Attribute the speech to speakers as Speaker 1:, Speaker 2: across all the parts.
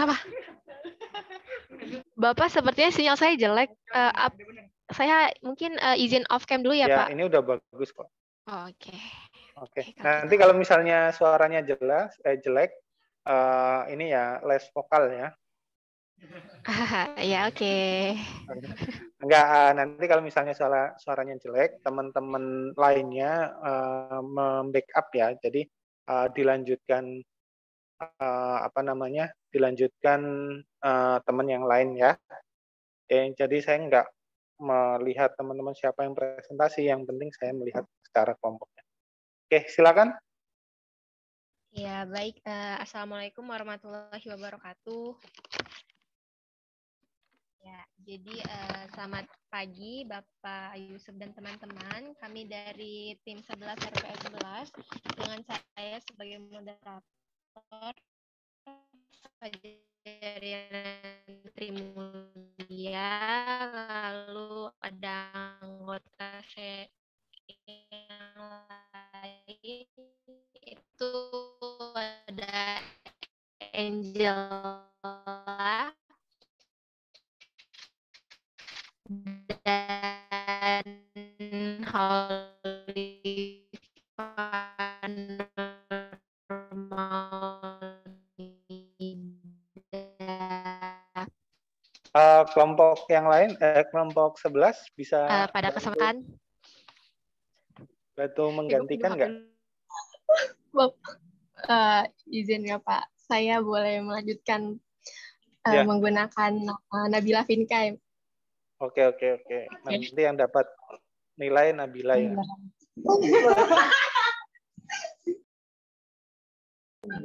Speaker 1: Apa? Bapak sepertinya sinyal saya jelek. Saya mungkin izin off cam dulu ya,
Speaker 2: Ya,
Speaker 1: Pak.
Speaker 2: ini udah bagus kok.
Speaker 1: Oke.
Speaker 2: Oke.
Speaker 1: Kalau
Speaker 2: Nanti
Speaker 1: gitu.
Speaker 2: kalau misalnya suaranya jelek, ini ya les vokal ya.
Speaker 1: Ya, oke.
Speaker 2: Enggak, nanti kalau misalnya suaranya jelek, teman-teman lainnya membackup ya. Jadi dilanjutkan dilanjutkan teman yang lain ya. Jadi saya enggak melihat teman-teman siapa yang presentasi, yang penting saya melihat secara kelompoknya. Oke, silakan.
Speaker 1: Ya, baik. Assalamualaikum warahmatullahi wabarakatuh. Ya, jadi selamat pagi Bapak Yusuf dan teman-teman. Kami dari tim 11 RPS 11 dengan saya sebagai moderator Fajriana Trimulia, lalu ada anggota saya yang lain itu ada Angela dan Holly
Speaker 2: Kelompok yang lain, kelompok 11 bisa
Speaker 1: pada kesempatan
Speaker 2: bantu menggantikan nggak?
Speaker 3: Izin ya Pak, saya boleh melanjutkan
Speaker 2: Ya.
Speaker 3: menggunakan nama Nabila Finkai.
Speaker 2: Oke. Nanti yang dapat nilai Nabila ya.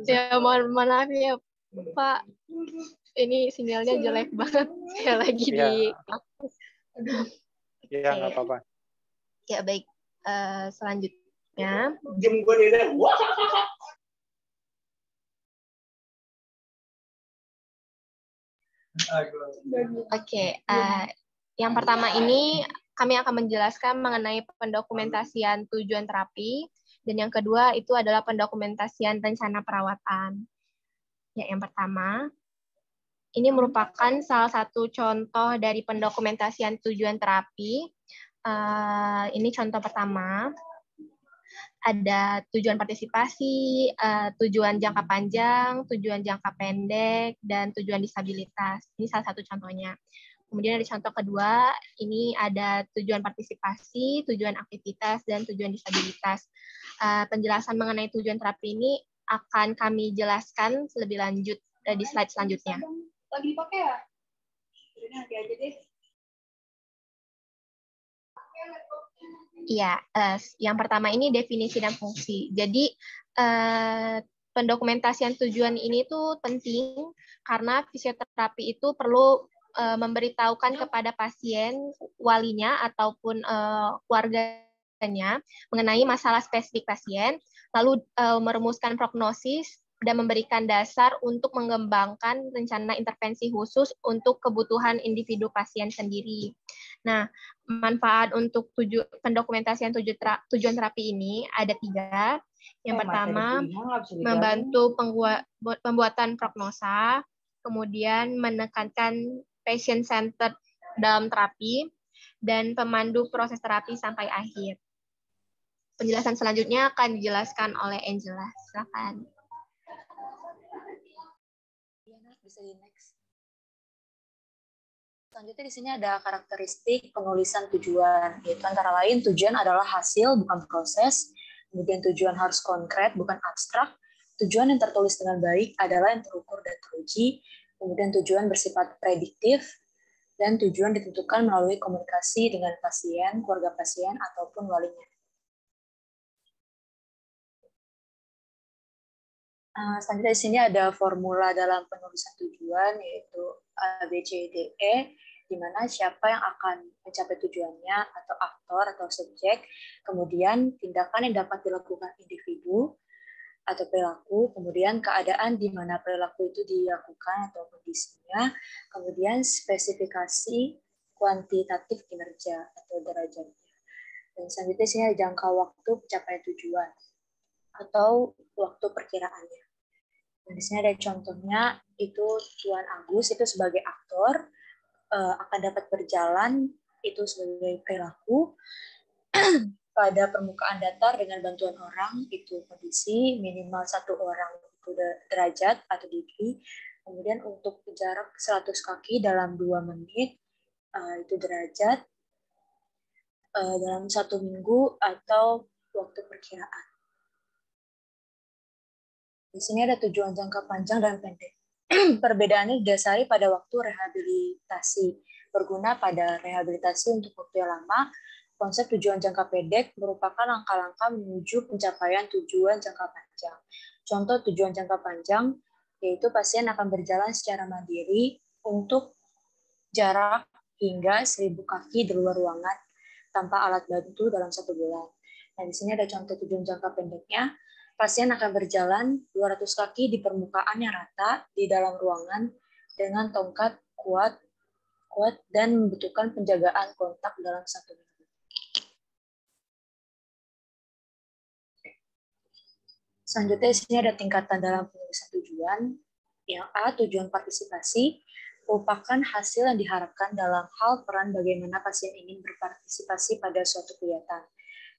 Speaker 3: Ya, mohon maaf ya Pak, ini sinyalnya jelek banget. Saya lagi
Speaker 2: Ya.
Speaker 3: di
Speaker 2: Ya, nggak apa-apa.
Speaker 3: Ya, baik. Selanjutnya. Oke, yang pertama ini kami akan menjelaskan mengenai pendokumentasian tujuan terapi, dan yang kedua itu adalah pendokumentasian rencana perawatan. Ya, yang pertama, ini merupakan salah satu contoh dari pendokumentasian tujuan terapi. Ini contoh pertama. Ada tujuan partisipasi, tujuan jangka panjang, tujuan jangka pendek, dan tujuan disabilitas. Ini salah satu contohnya. Kemudian ada contoh kedua, ini ada tujuan partisipasi, tujuan aktivitas, dan tujuan disabilitas. Penjelasan mengenai tujuan terapi ini akan kami jelaskan lebih lanjut di slide selanjutnya. Lagi dipakai ya? Ini nanti aja deh. Iya, yang pertama ini definisi dan fungsi. Jadi pendokumentasian tujuan ini tuh penting karena fisioterapi itu perlu memberitahukan kepada pasien, walinya ataupun keluarganya mengenai masalah spesifik pasien, lalu merumuskan prognosis dan memberikan dasar untuk mengembangkan rencana intervensi khusus untuk kebutuhan individu pasien sendiri. Nah, manfaat untuk pendokumentasian tujuan terapi ini ada 3. Yang pertama, membantu pembuatan prognosa, kemudian menekankan patient-centered dalam terapi, dan pemandu proses terapi sampai akhir. Penjelasan selanjutnya akan dijelaskan oleh Angela. Silakan.
Speaker 4: Bisa di next. Selanjutnya di sini ada karakteristik penulisan tujuan, yaitu antara lain tujuan adalah hasil bukan proses, kemudian tujuan harus konkret bukan abstrak, tujuan yang tertulis dengan baik adalah yang terukur dan teruji, kemudian tujuan bersifat prediktif, dan tujuan ditentukan melalui komunikasi dengan pasien, keluarga pasien, ataupun walinya. Selanjutnya di sini ada formula dalam penulisan tujuan, yaitu A, B, C, D, E, di mana siapa yang akan mencapai tujuannya, atau aktor atau subjek, kemudian tindakan yang dapat dilakukan individu atau perilaku, kemudian keadaan di mana perilaku itu dilakukan atau kondisinya, kemudian spesifikasi kuantitatif kinerja atau derajatnya. Dan selanjutnya di sini ada jangka waktu pencapaian tujuan atau waktu perkiraannya. Nah, di sini ada contohnya, itu Tuan Agus itu sebagai aktor akan dapat berjalan itu sebagai perilaku pada permukaan datar dengan bantuan orang, itu kondisi minimal 1 orang itu derajat atau degree. Kemudian untuk jarak 100 kaki dalam 2 menit itu derajat dalam 1 minggu atau waktu perkiraan. Di sini ada tujuan jangka panjang dan pendek. Perbedaannya didasari pada waktu rehabilitasi. Berguna pada rehabilitasi untuk waktu yang lama, konsep tujuan jangka pendek merupakan langkah-langkah menuju pencapaian tujuan jangka panjang. Contoh tujuan jangka panjang yaitu pasien akan berjalan secara mandiri untuk jarak hingga 1.000 kaki di luar ruangan tanpa alat bantu dalam 1 bulan. Nah, di sini ada contoh tujuan jangka pendeknya. Pasien akan berjalan 200 kaki di permukaan yang rata di dalam ruangan dengan tongkat kuat dan membutuhkan penjagaan kontak dalam 1 minggu. Selanjutnya di sini ada tingkatan dalam penulisan tujuan. Yang A, tujuan partisipasi, merupakan hasil yang diharapkan dalam hal peran bagaimana pasien ingin berpartisipasi pada suatu kegiatan.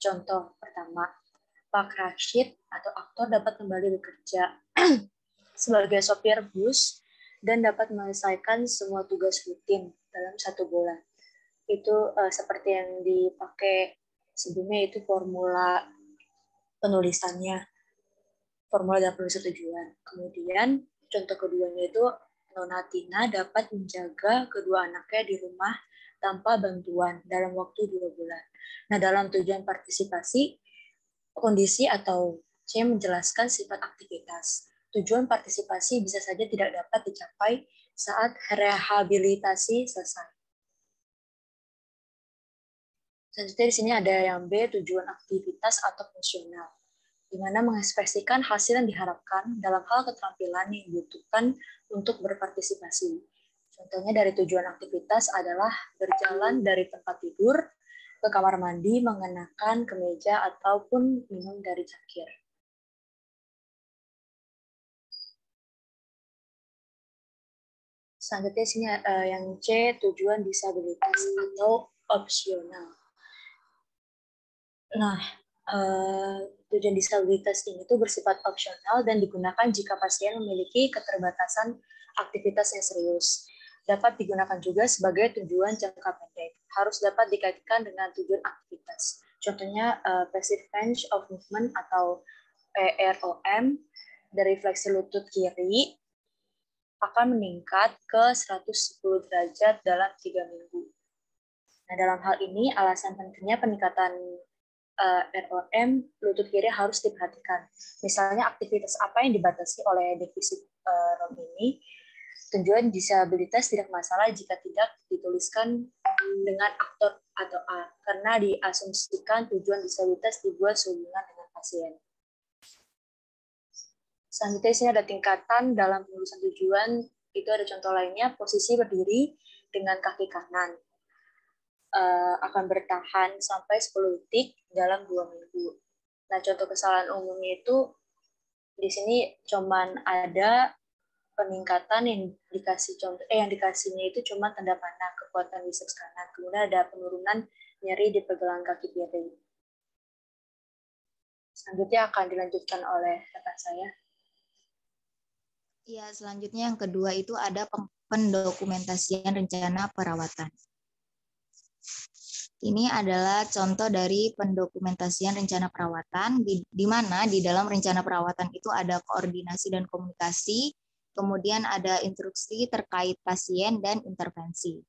Speaker 4: Contoh pertama, Pak Rashid atau aktor dapat kembali bekerja sebagai sopir bus dan dapat menyelesaikan semua tugas rutin dalam 1 bulan. Itu seperti yang dipakai sebelumnya, itu formula penulisannya, formula dalam penulisan tujuan. Kemudian contoh keduanya itu Nona Tina dapat menjaga kedua anaknya di rumah tanpa bantuan dalam waktu 2 bulan. Nah, dalam tujuan partisipasi, kondisi atau C menjelaskan sifat aktivitas. Tujuan partisipasi bisa saja tidak dapat dicapai saat rehabilitasi selesai. Selanjutnya di sini ada yang B, tujuan aktivitas atau fungsional, di mana mengekspresikan hasil yang diharapkan dalam hal keterampilan yang dibutuhkan untuk berpartisipasi. Contohnya dari tujuan aktivitas adalah berjalan dari tempat tidur ke kamar mandi mengenakan kemeja ataupun minum dari cangkir. Selanjutnya sini yang C, tujuan disabilitas atau opsional. Nah, tujuan disabilitas ini tuh bersifat opsional dan digunakan jika pasien memiliki keterbatasan aktivitas yang serius. Dapat digunakan juga sebagai tujuan jangka pendek. Harus dapat dikaitkan dengan tujuan aktivitas. Contohnya passive range of movement atau PROM dari fleksi lutut kiri akan meningkat ke 110 derajat dalam 3 minggu. Nah, dalam hal ini alasan pentingnya peningkatan ROM lutut kiri harus diperhatikan. Misalnya aktivitas apa yang dibatasi oleh defisit ROM ini. Tujuan disabilitas tidak masalah jika tidak dituliskan dengan aktor atau A, karena diasumsikan tujuan disabilitas dibuat sehubungan dengan pasien. Selanjutnya sini ada tingkatan dalam penulisan tujuan, itu ada contoh lainnya, posisi berdiri dengan kaki kanan. Akan bertahan sampai 10 detik dalam 2 minggu. Nah, contoh kesalahan umumnya itu di sini cuman ada peningkatan yang dikasih contoh yang dikasihnya itu cuma tanda panah kekuatan biceps kanan. Kemudian ada penurunan nyeri di pergelangan kaki kiri. Selanjutnya akan dilanjutkan oleh rekan saya.
Speaker 5: Ya, selanjutnya yang kedua itu ada pendokumentasian rencana perawatan. Ini adalah contoh dari pendokumentasian rencana perawatan, di mana di dalam rencana perawatan itu ada koordinasi dan komunikasi, kemudian ada instruksi terkait pasien dan intervensi.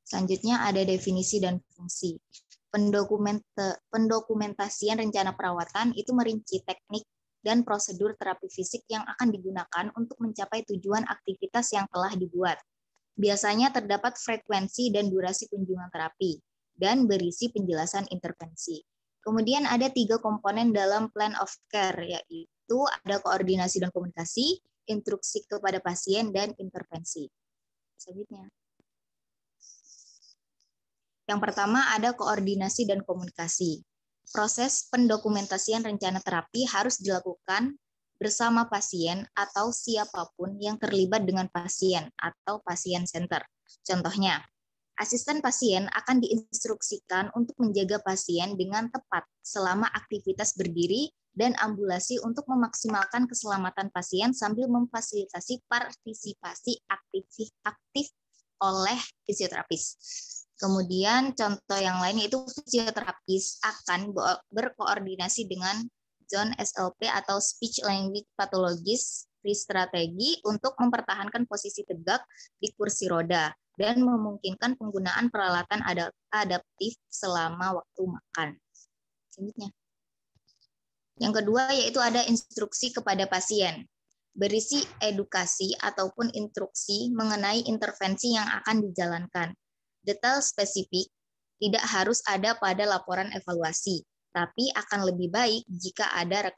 Speaker 5: Selanjutnya ada definisi dan fungsi. Pendokumentasian rencana perawatan itu merinci teknik dan prosedur terapi fisik yang akan digunakan untuk mencapai tujuan aktivitas yang telah dibuat. Biasanya terdapat frekuensi dan durasi kunjungan terapi, dan berisi penjelasan intervensi. Kemudian ada 3 komponen dalam plan of care, yaitu ada koordinasi dan komunikasi, instruksi kepada pasien, dan intervensi. Selanjutnya. Yang pertama ada koordinasi dan komunikasi. Proses pendokumentasian rencana terapi harus dilakukan bersama pasien atau siapapun yang terlibat dengan pasien atau pasien center. Contohnya, asisten pasien akan diinstruksikan untuk menjaga pasien dengan tepat selama aktivitas berdiri dan ambulasi untuk memaksimalkan keselamatan pasien sambil memfasilitasi partisipasi aktif oleh fisioterapis. Kemudian contoh yang lain yaitu fisioterapis akan berkoordinasi dengan John SLP atau Speech Language Pathologist strategi untuk mempertahankan posisi tegak di kursi roda dan memungkinkan penggunaan peralatan adaptif selama waktu makan. Selanjutnya. Yang kedua yaitu ada instruksi kepada pasien. Berisi edukasi ataupun instruksi mengenai intervensi yang akan dijalankan. Detail spesifik tidak harus ada pada laporan evaluasi, tapi akan lebih baik jika ada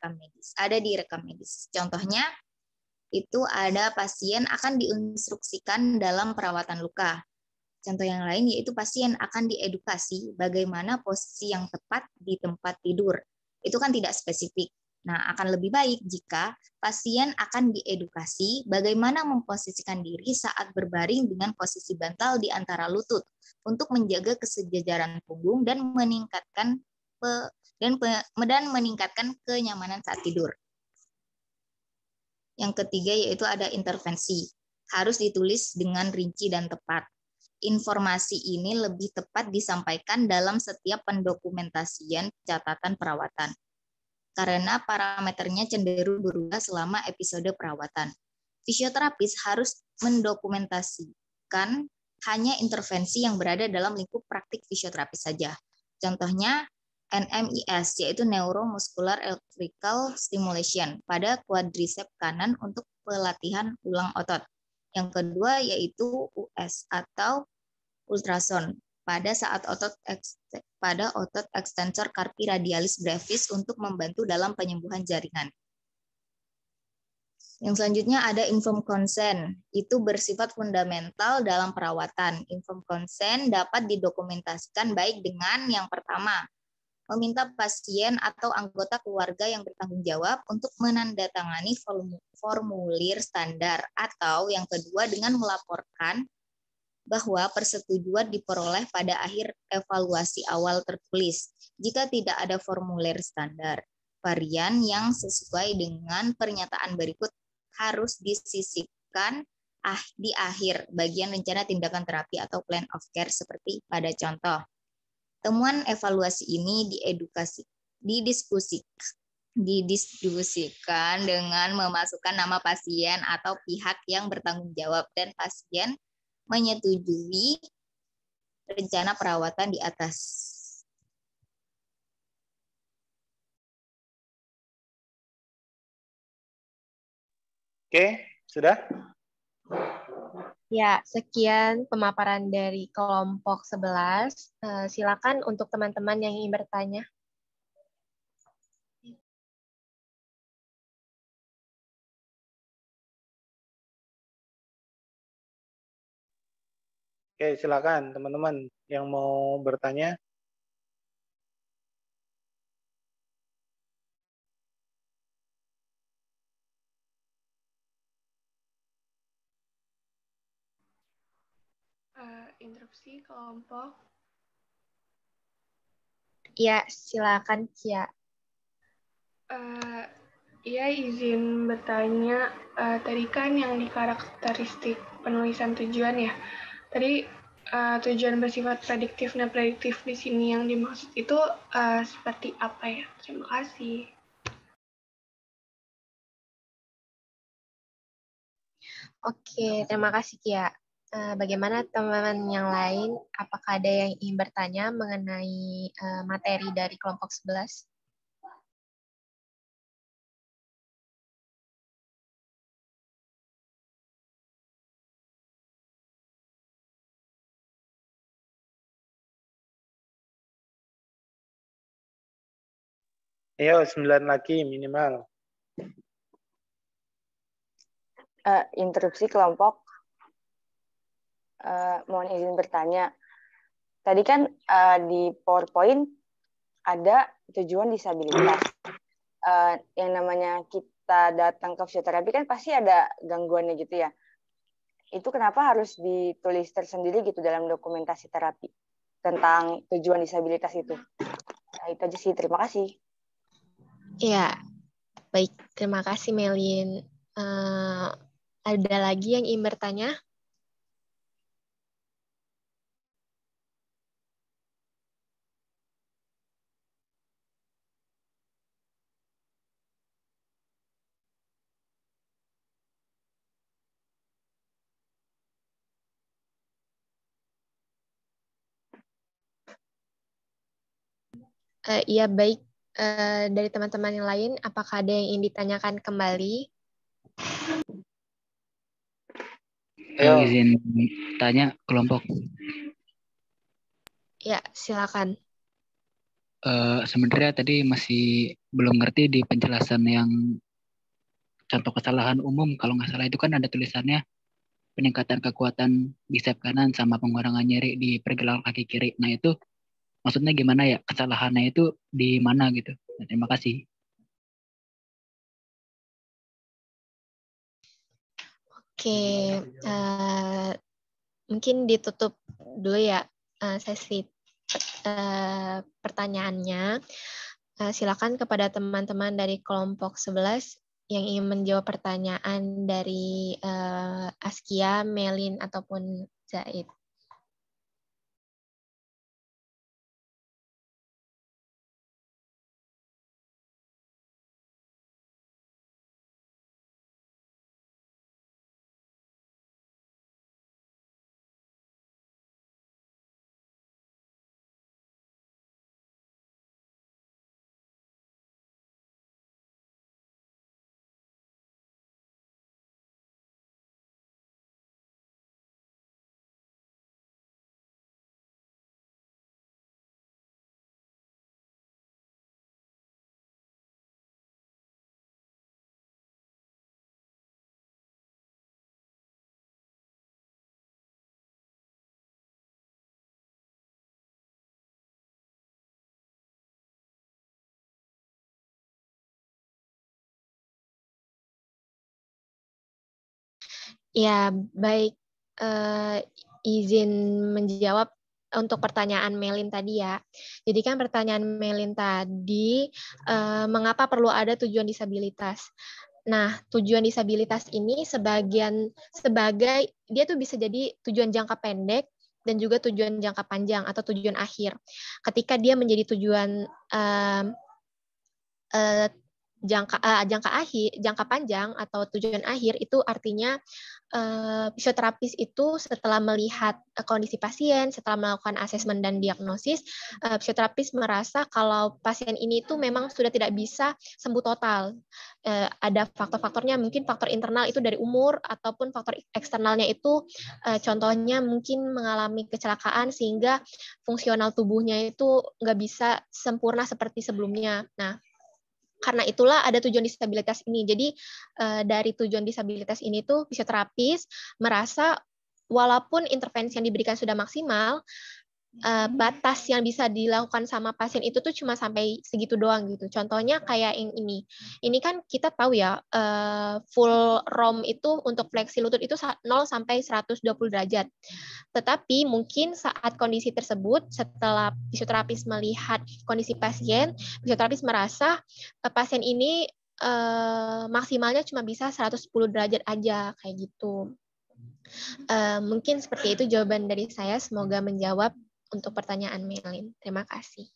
Speaker 5: di rekam medis. Contohnya, itu ada pasien akan diinstruksikan dalam perawatan luka. Contoh yang lain yaitu pasien akan diedukasi bagaimana posisi yang tepat di tempat tidur. Itu kan tidak spesifik. Nah, akan lebih baik jika pasien akan diedukasi bagaimana memposisikan diri saat berbaring dengan posisi bantal di antara lutut untuk menjaga kesejajaran punggung dan meningkatkan kenyamanan saat tidur. Yang ketiga yaitu ada intervensi. Harus ditulis dengan rinci dan tepat. Informasi ini lebih tepat disampaikan dalam setiap pendokumentasian catatan perawatan. Karena parameternya cenderung berubah selama episode perawatan. Fisioterapis harus mendokumentasikan hanya intervensi yang berada dalam lingkup praktik fisioterapis saja. Contohnya NMIS, yaitu Neuromuscular Electrical Stimulation pada quadriceps kanan untuk pelatihan ulang otot. Yang kedua yaitu US atau ultrasound pada otot extensor carpi radialis brevis untuk membantu dalam penyembuhan jaringan. Yang selanjutnya ada informed consent. Itu bersifat fundamental dalam perawatan. Informed consent dapat didokumentasikan baik dengan yang pertama, meminta pasien atau anggota keluarga yang bertanggung jawab untuk menandatangani formulir standar, atau yang kedua dengan melaporkan bahwa persetujuan diperoleh pada akhir evaluasi awal tertulis. Jika tidak ada formulir standar, varian yang sesuai dengan pernyataan berikut harus disisipkan di akhir bagian rencana tindakan terapi atau plan of care seperti pada contoh. Temuan evaluasi ini didiskusikan dengan memasukkan nama pasien atau pihak yang bertanggung jawab dan pasien menyetujui rencana perawatan di atas.
Speaker 2: Oke, sudah?
Speaker 3: Ya, sekian pemaparan dari kelompok 11. Silakan untuk teman-teman yang ingin bertanya.
Speaker 2: Oke, silakan teman-teman yang mau bertanya.
Speaker 1: Interupsi kelompok.
Speaker 3: Ya, silakan Kia.
Speaker 1: Iya, izin bertanya. Tadi kan yang di karakteristik penulisan tujuan ya. Tadi tujuan bersifat prediktif. Nah, prediktif di sini yang dimaksud itu seperti apa ya? Terima kasih.
Speaker 3: Oke, terima kasih Kia. Bagaimana teman-teman yang lain? Apakah ada yang ingin bertanya mengenai materi dari kelompok 11?
Speaker 2: Ayo, 9 lagi minimal.
Speaker 6: Interupsi kelompok. Mohon izin bertanya. Tadi kan di PowerPoint ada tujuan disabilitas. Yang namanya kita datang ke fisioterapi kan pasti ada gangguannya gitu ya. Itu kenapa harus ditulis tersendiri gitu dalam dokumentasi terapi tentang tujuan disabilitas itu? Nah, itu aja sih. Terima kasih.
Speaker 3: Ya, baik. Terima kasih, Melin. Ada lagi yang ingin bertanya? Iya, baik. Dari teman-teman yang lain, apakah ada yang ingin ditanyakan kembali?
Speaker 7: Izin tanya kelompok.
Speaker 3: Ya, silakan.
Speaker 7: Sebenarnya tadi masih belum ngerti di penjelasan yang contoh kesalahan umum. Kalau nggak salah itu kan ada tulisannya peningkatan kekuatan bicep kanan sama pengurangan nyeri di pergelangan kaki kiri. Nah itu maksudnya gimana ya? Kesalahannya itu di mana gitu? Nah, terima kasih.
Speaker 3: Oke, mungkin ditutup dulu ya sesi pertanyaannya. Silakan kepada teman-teman dari kelompok 11 yang ingin menjawab pertanyaan dari Askia, Melin, ataupun Zaid. Ya, baik. Izin menjawab untuk pertanyaan Melin tadi ya. Jadi kan pertanyaan Melin tadi, mengapa perlu ada tujuan disabilitas? Nah, tujuan disabilitas ini sebagai dia tuh bisa jadi tujuan jangka pendek dan juga tujuan jangka panjang atau tujuan akhir. Ketika dia menjadi tujuan jangka panjang atau tujuan akhir, itu artinya fisioterapis itu setelah melihat kondisi pasien, setelah melakukan asesmen dan diagnosis, fisioterapis merasa kalau pasien ini itu memang sudah tidak bisa sembuh total. Ada faktor-faktornya, mungkin faktor internal itu dari umur, ataupun faktor eksternalnya itu contohnya mungkin mengalami kecelakaan sehingga fungsional tubuhnya itu nggak bisa sempurna seperti sebelumnya. Nah, karena itulah ada tujuan disabilitas ini. Jadi dari tujuan disabilitas ini tuh fisioterapis merasa walaupun intervensi yang diberikan sudah maksimal, batas yang bisa dilakukan sama pasien itu tuh cuma sampai segitu doang gitu. Contohnya kayak yang ini. Ini kan kita tahu ya, full ROM itu untuk fleksi lutut itu 0 sampai 120 derajat. Tetapi mungkin saat kondisi tersebut, setelah fisioterapis melihat kondisi pasien, fisioterapis merasa pasien ini maksimalnya cuma bisa 110 derajat aja, kayak gitu. Mungkin seperti itu jawaban dari saya. Semoga menjawab untuk pertanyaan Melin. Terima kasih.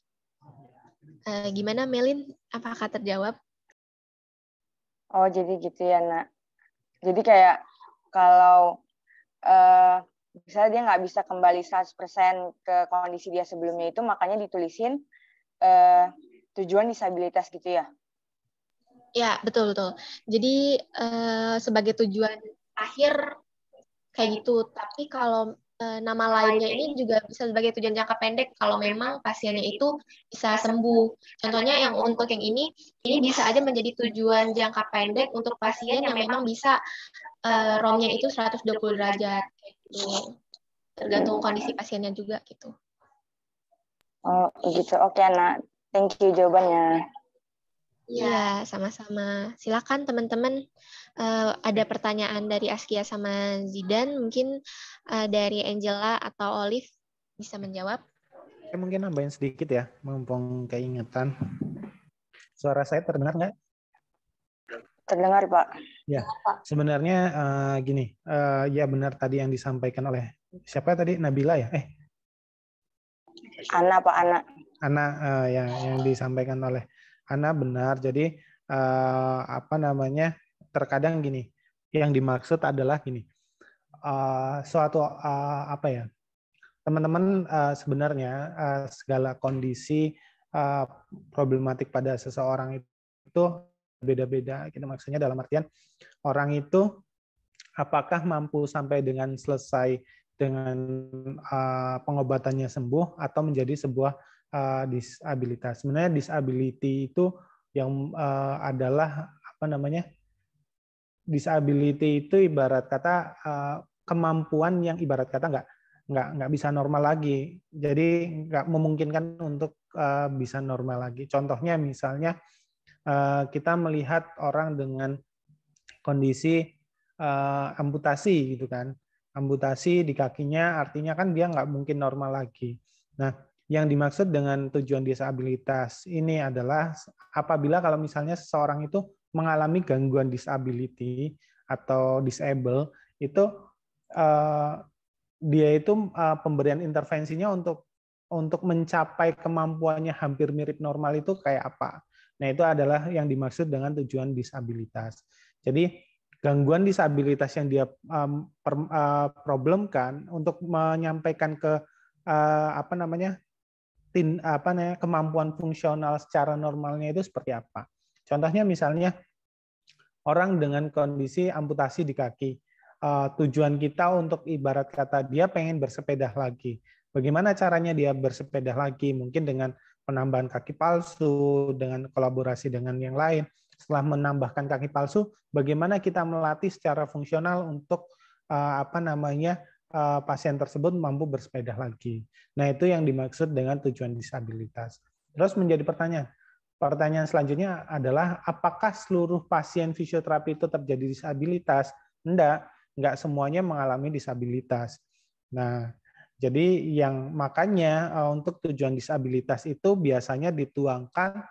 Speaker 3: Gimana Melin? Apakah terjawab?
Speaker 6: Oh, jadi gitu ya, Nak. Jadi kayak kalau misalnya dia nggak bisa kembali 100% ke kondisi dia sebelumnya itu, makanya ditulisin tujuan disabilitas gitu ya?
Speaker 3: Ya, betul-betul. Jadi sebagai tujuan akhir kayak gitu. Tapi kalau nama lainnya ini juga bisa sebagai tujuan jangka pendek kalau memang pasiennya itu bisa sembuh. Contohnya yang untuk yang ini bisa aja menjadi tujuan jangka pendek untuk pasien yang memang bisa ROM-nya itu 120 derajat. Gitu. Tergantung kondisi pasiennya juga gitu.
Speaker 6: Oh, gitu. Oke, Nak. Thank you jawabannya.
Speaker 3: Iya, sama-sama. Silakan teman-teman. Ada pertanyaan dari Askia sama Zidan, mungkin dari Angela atau Olive bisa menjawab.
Speaker 2: Saya mungkin nambahin sedikit ya, mumpung keingetan. Suara saya terdengar nggak?
Speaker 6: Terdengar, Pak.
Speaker 2: Ya, sebenarnya gini, ya benar tadi yang disampaikan oleh siapa tadi, Nabila ya?
Speaker 6: Ana, Pak, Ana.
Speaker 2: Ana, yang disampaikan oleh Ana benar. Jadi apa namanya? Terkadang gini, yang dimaksud adalah gini, suatu apa ya? Teman-teman sebenarnya segala kondisi problematik pada seseorang itu beda-beda. Kita maksudnya dalam artian orang itu apakah mampu sampai dengan selesai dengan pengobatannya sembuh atau menjadi sebuah disabilitas. Sebenarnya disability itu yang adalah apa namanya? Disability itu ibarat kata kemampuan yang ibarat kata nggak bisa normal lagi. Jadi nggak memungkinkan untuk bisa normal lagi. Contohnya misalnya kita melihat orang dengan kondisi amputasi gitu kan. Amputasi di kakinya artinya kan dia nggak mungkin normal lagi. Nah, yang dimaksud dengan tujuan disabilitas ini adalah apabila kalau misalnya seseorang itu mengalami gangguan disability atau disable, itu dia itu pemberian intervensinya untuk mencapai kemampuannya hampir mirip normal itu kayak apa. Nah, itu adalah yang dimaksud dengan tujuan disabilitas. Jadi gangguan disabilitas yang dia problemkan untuk menyampaikan ke apa namanya kemampuan fungsional secara normalnya itu seperti apa. Contohnya misalnya orang dengan kondisi amputasi di kaki. Tujuan kita untuk ibarat kata dia pengen bersepeda lagi. Bagaimana caranya dia bersepeda lagi? Mungkin dengan penambahan kaki palsu, dengan kolaborasi dengan yang lain. Setelah menambahkan kaki palsu, bagaimana kita melatih secara fungsional untuk apa namanya pasien tersebut mampu bersepeda lagi. Nah, itu yang dimaksud dengan tujuan disabilitas. Terus menjadi pertanyaan selanjutnya adalah apakah seluruh pasien fisioterapi itu terjadi disabilitas? Enggak semuanya mengalami disabilitas. Nah, jadi yang makanya untuk tujuan disabilitas itu biasanya dituangkan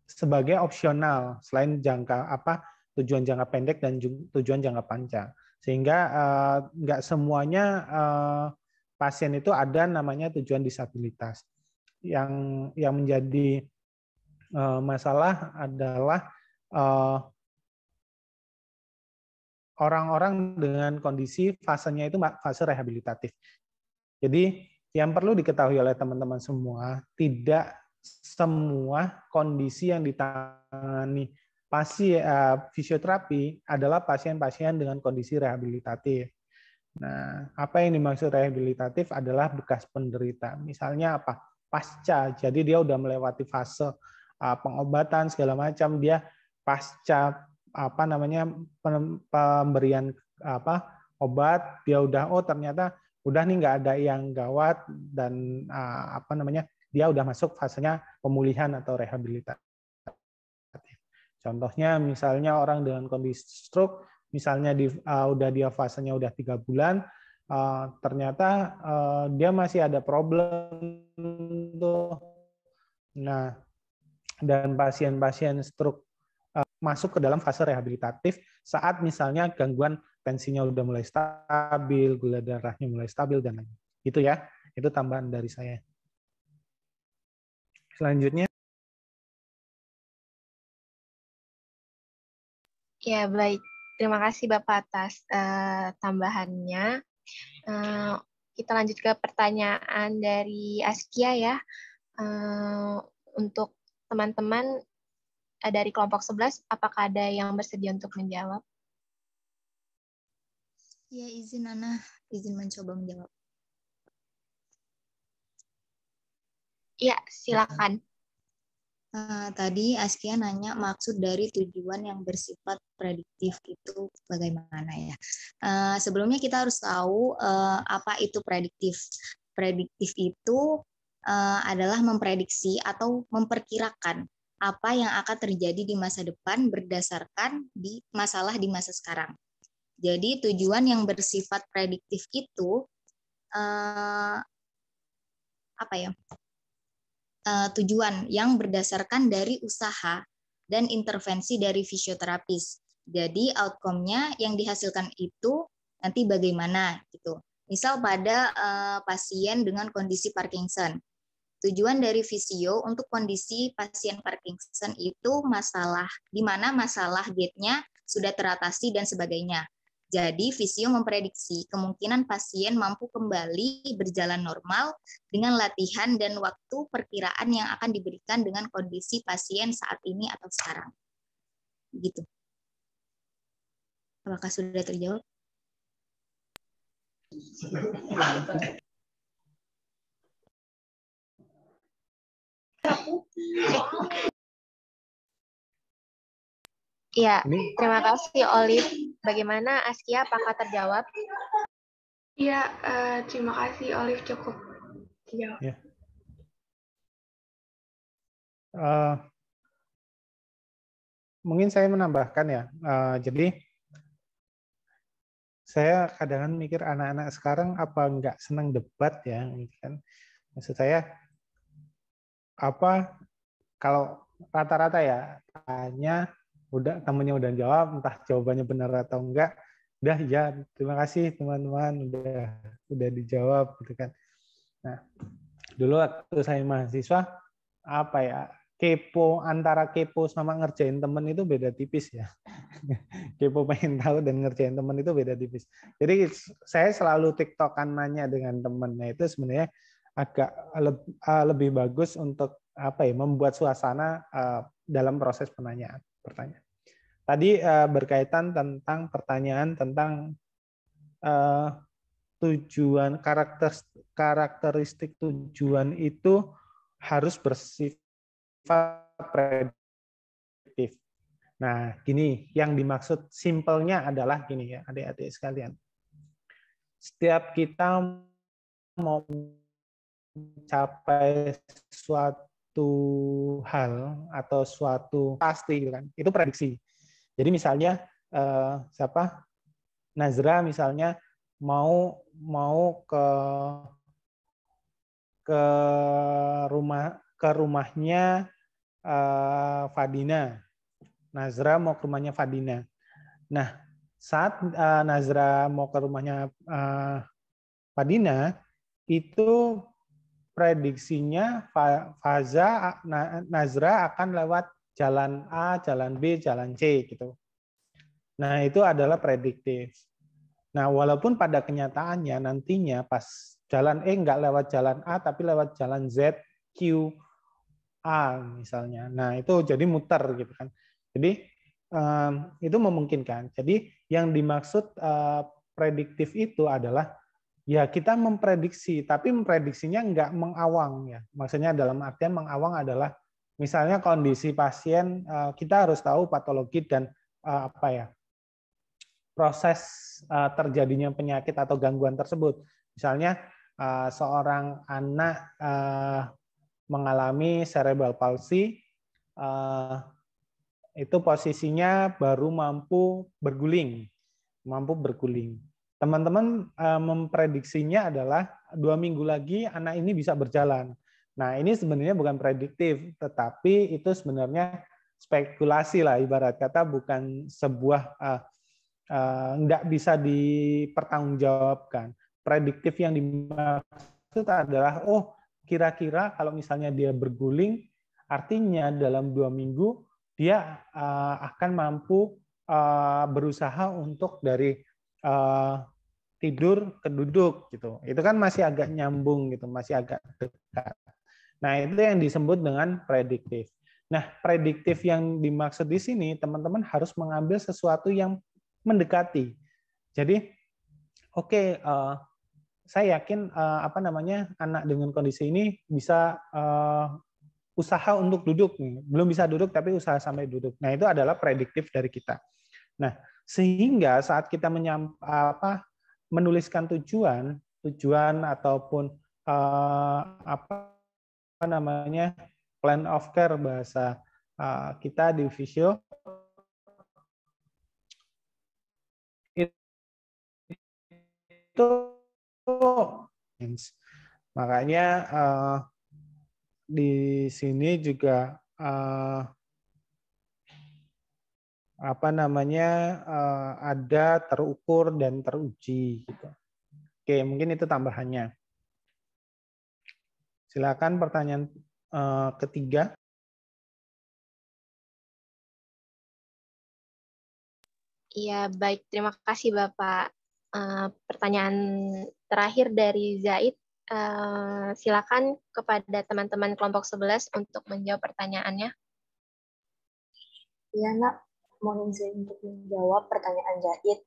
Speaker 2: sebagai opsional selain tujuan jangka pendek dan tujuan jangka panjang. Sehingga enggak semuanya pasien itu ada namanya tujuan disabilitas. Yang menjadi masalah adalah orang-orang dengan kondisi fasenya itu fase rehabilitatif. Jadi yang perlu diketahui oleh teman-teman semua, tidak semua kondisi yang ditangani pasien fisioterapi adalah pasien-pasien dengan kondisi rehabilitatif. Nah, apa yang dimaksud rehabilitatif adalah bekas penderita. Misalnya apa? Pasca, jadi dia udah melewati fase pengobatan segala macam, dia pasca apa namanya pemberian obat, dia udah ternyata udah nih nggak ada yang gawat dan apa namanya dia udah masuk fasenya pemulihan atau rehabilitatif. Contohnya misalnya orang dengan kondisi stroke, misalnya dia fasenya udah 3 bulan, ternyata dia masih ada problem tuh. Nah, dan pasien-pasien stroke masuk ke dalam fase rehabilitatif saat misalnya gangguan tensinya udah mulai stabil, gula darahnya mulai stabil dan lain-lain. Itu ya, itu tambahan dari saya. Selanjutnya.
Speaker 3: Ya, baik. Terima kasih Bapak atas tambahannya. Kita lanjut ke pertanyaan dari Askia ya. Untuk teman-teman dari kelompok 11, apakah ada yang bersedia untuk menjawab?
Speaker 5: Ya, izin Ana, izin mencoba menjawab.
Speaker 3: Ya, silakan.
Speaker 5: Tadi Askia nanya maksud dari tujuan yang bersifat prediktif itu bagaimana ya. Sebelumnya kita harus tahu apa itu prediktif. Prediktif itu adalah memprediksi atau memperkirakan apa yang akan terjadi di masa depan berdasarkan masalah di masa sekarang. Jadi tujuan yang bersifat prediktif itu tujuan yang berdasarkan dari usaha dan intervensi dari fisioterapis. Jadi outcome-nya yang dihasilkan itu nanti bagaimana gitu. Misal pada pasien dengan kondisi Parkinson. Tujuan dari fisio untuk kondisi pasien Parkinson itu di mana masalah gait-nya sudah teratasi dan sebagainya. Jadi fisio memprediksi kemungkinan pasien mampu kembali berjalan normal dengan latihan dan waktu perkiraan yang akan diberikan dengan kondisi pasien saat ini atau sekarang. Gitu. Apakah sudah terjawab?
Speaker 3: Ya, terima kasih Olive. Bagaimana Askia, apakah terjawab?
Speaker 1: Iya, terima kasih Olive, cukup terjawab.
Speaker 2: Ya. Mungkin saya menambahkan ya. Jadi saya kadang mikir anak-anak sekarang apa nggak senang debat ya, kan? Maksud saya apa kalau rata-rata ya tanya temennya udah jawab, entah jawabannya benar atau enggak, udah ya terima kasih teman-teman udah dijawab gitu kan. Nah dulu waktu saya mahasiswa apa ya, antara kepo sama ngerjain temen itu beda tipis ya. Kepo pengen tahu dan ngerjain temen itu beda tipis. Jadi saya selalu tiktokan nanya dengan temennya itu sebenarnya agak lebih bagus untuk membuat suasana dalam proses pertanyaan. Tadi berkaitan tentang pertanyaan tentang tujuan, karakteristik tujuan itu harus bersifat prediktif. Nah, gini, yang dimaksud simpelnya adalah gini ya, adik-adik sekalian. Setiap kita mau mencapai suatu hal atau suatu pasti kan, itu prediksi. Jadi misalnya Nazra misalnya mau ke rumahnya Fadina. Nazra mau ke rumahnya Fadina. Nah, saat Nazra mau ke rumahnya Fadina, itu prediksinya Nazra akan lewat jalan A, jalan B, jalan C gitu. Nah, itu adalah prediktif. Nah, walaupun pada kenyataannya nantinya pas jalan E nggak lewat jalan A, tapi lewat jalan Z, Q, A misalnya. Nah, itu jadi muter gitu kan. Jadi itu memungkinkan. Jadi yang dimaksud prediktif itu adalah ya kita memprediksi, tapi memprediksinya nggak mengawang ya. Maksudnya dalam artian mengawang adalah misalnya kondisi pasien kita harus tahu patologi dan proses terjadinya penyakit atau gangguan tersebut. Misalnya seorang anak mengalami cerebral palsy, itu posisinya baru mampu berguling. Teman-teman memprediksinya adalah 2 minggu lagi anak ini bisa berjalan. Nah, ini sebenarnya bukan prediktif, tetapi itu sebenarnya spekulasi lah, ibarat kata bukan sebuah nggak bisa dipertanggungjawabkan. Prediktif yang dimaksud adalah, kira-kira kalau misalnya dia berguling, artinya dalam 2 minggu dia akan mampu berusaha untuk dari tidur ke duduk gitu. Itu kan masih agak nyambung gitu, masih agak dekat. Nah, itu yang disebut dengan prediktif. Nah, prediktif yang dimaksud di sini teman-teman harus mengambil sesuatu yang mendekati. Jadi, saya yakin anak dengan kondisi ini bisa usaha untuk duduk nih. Belum bisa duduk tapi usaha sampai duduk. Nah, itu adalah prediktif dari kita. Nah, sehingga saat kita menuliskan tujuan ataupun plan of care bahasa kita di Visio itu makanya di sini juga ada terukur dan teruji gitu. Oke, mungkin itu tambahannya. Silakan pertanyaan ketiga.
Speaker 3: Iya, baik. Terima kasih Bapak. Pertanyaan terakhir dari Zaid. Silakan kepada teman-teman kelompok 11 untuk menjawab pertanyaannya.
Speaker 4: Iya, Nak. Mohon izin untuk menjawab pertanyaan Zaid.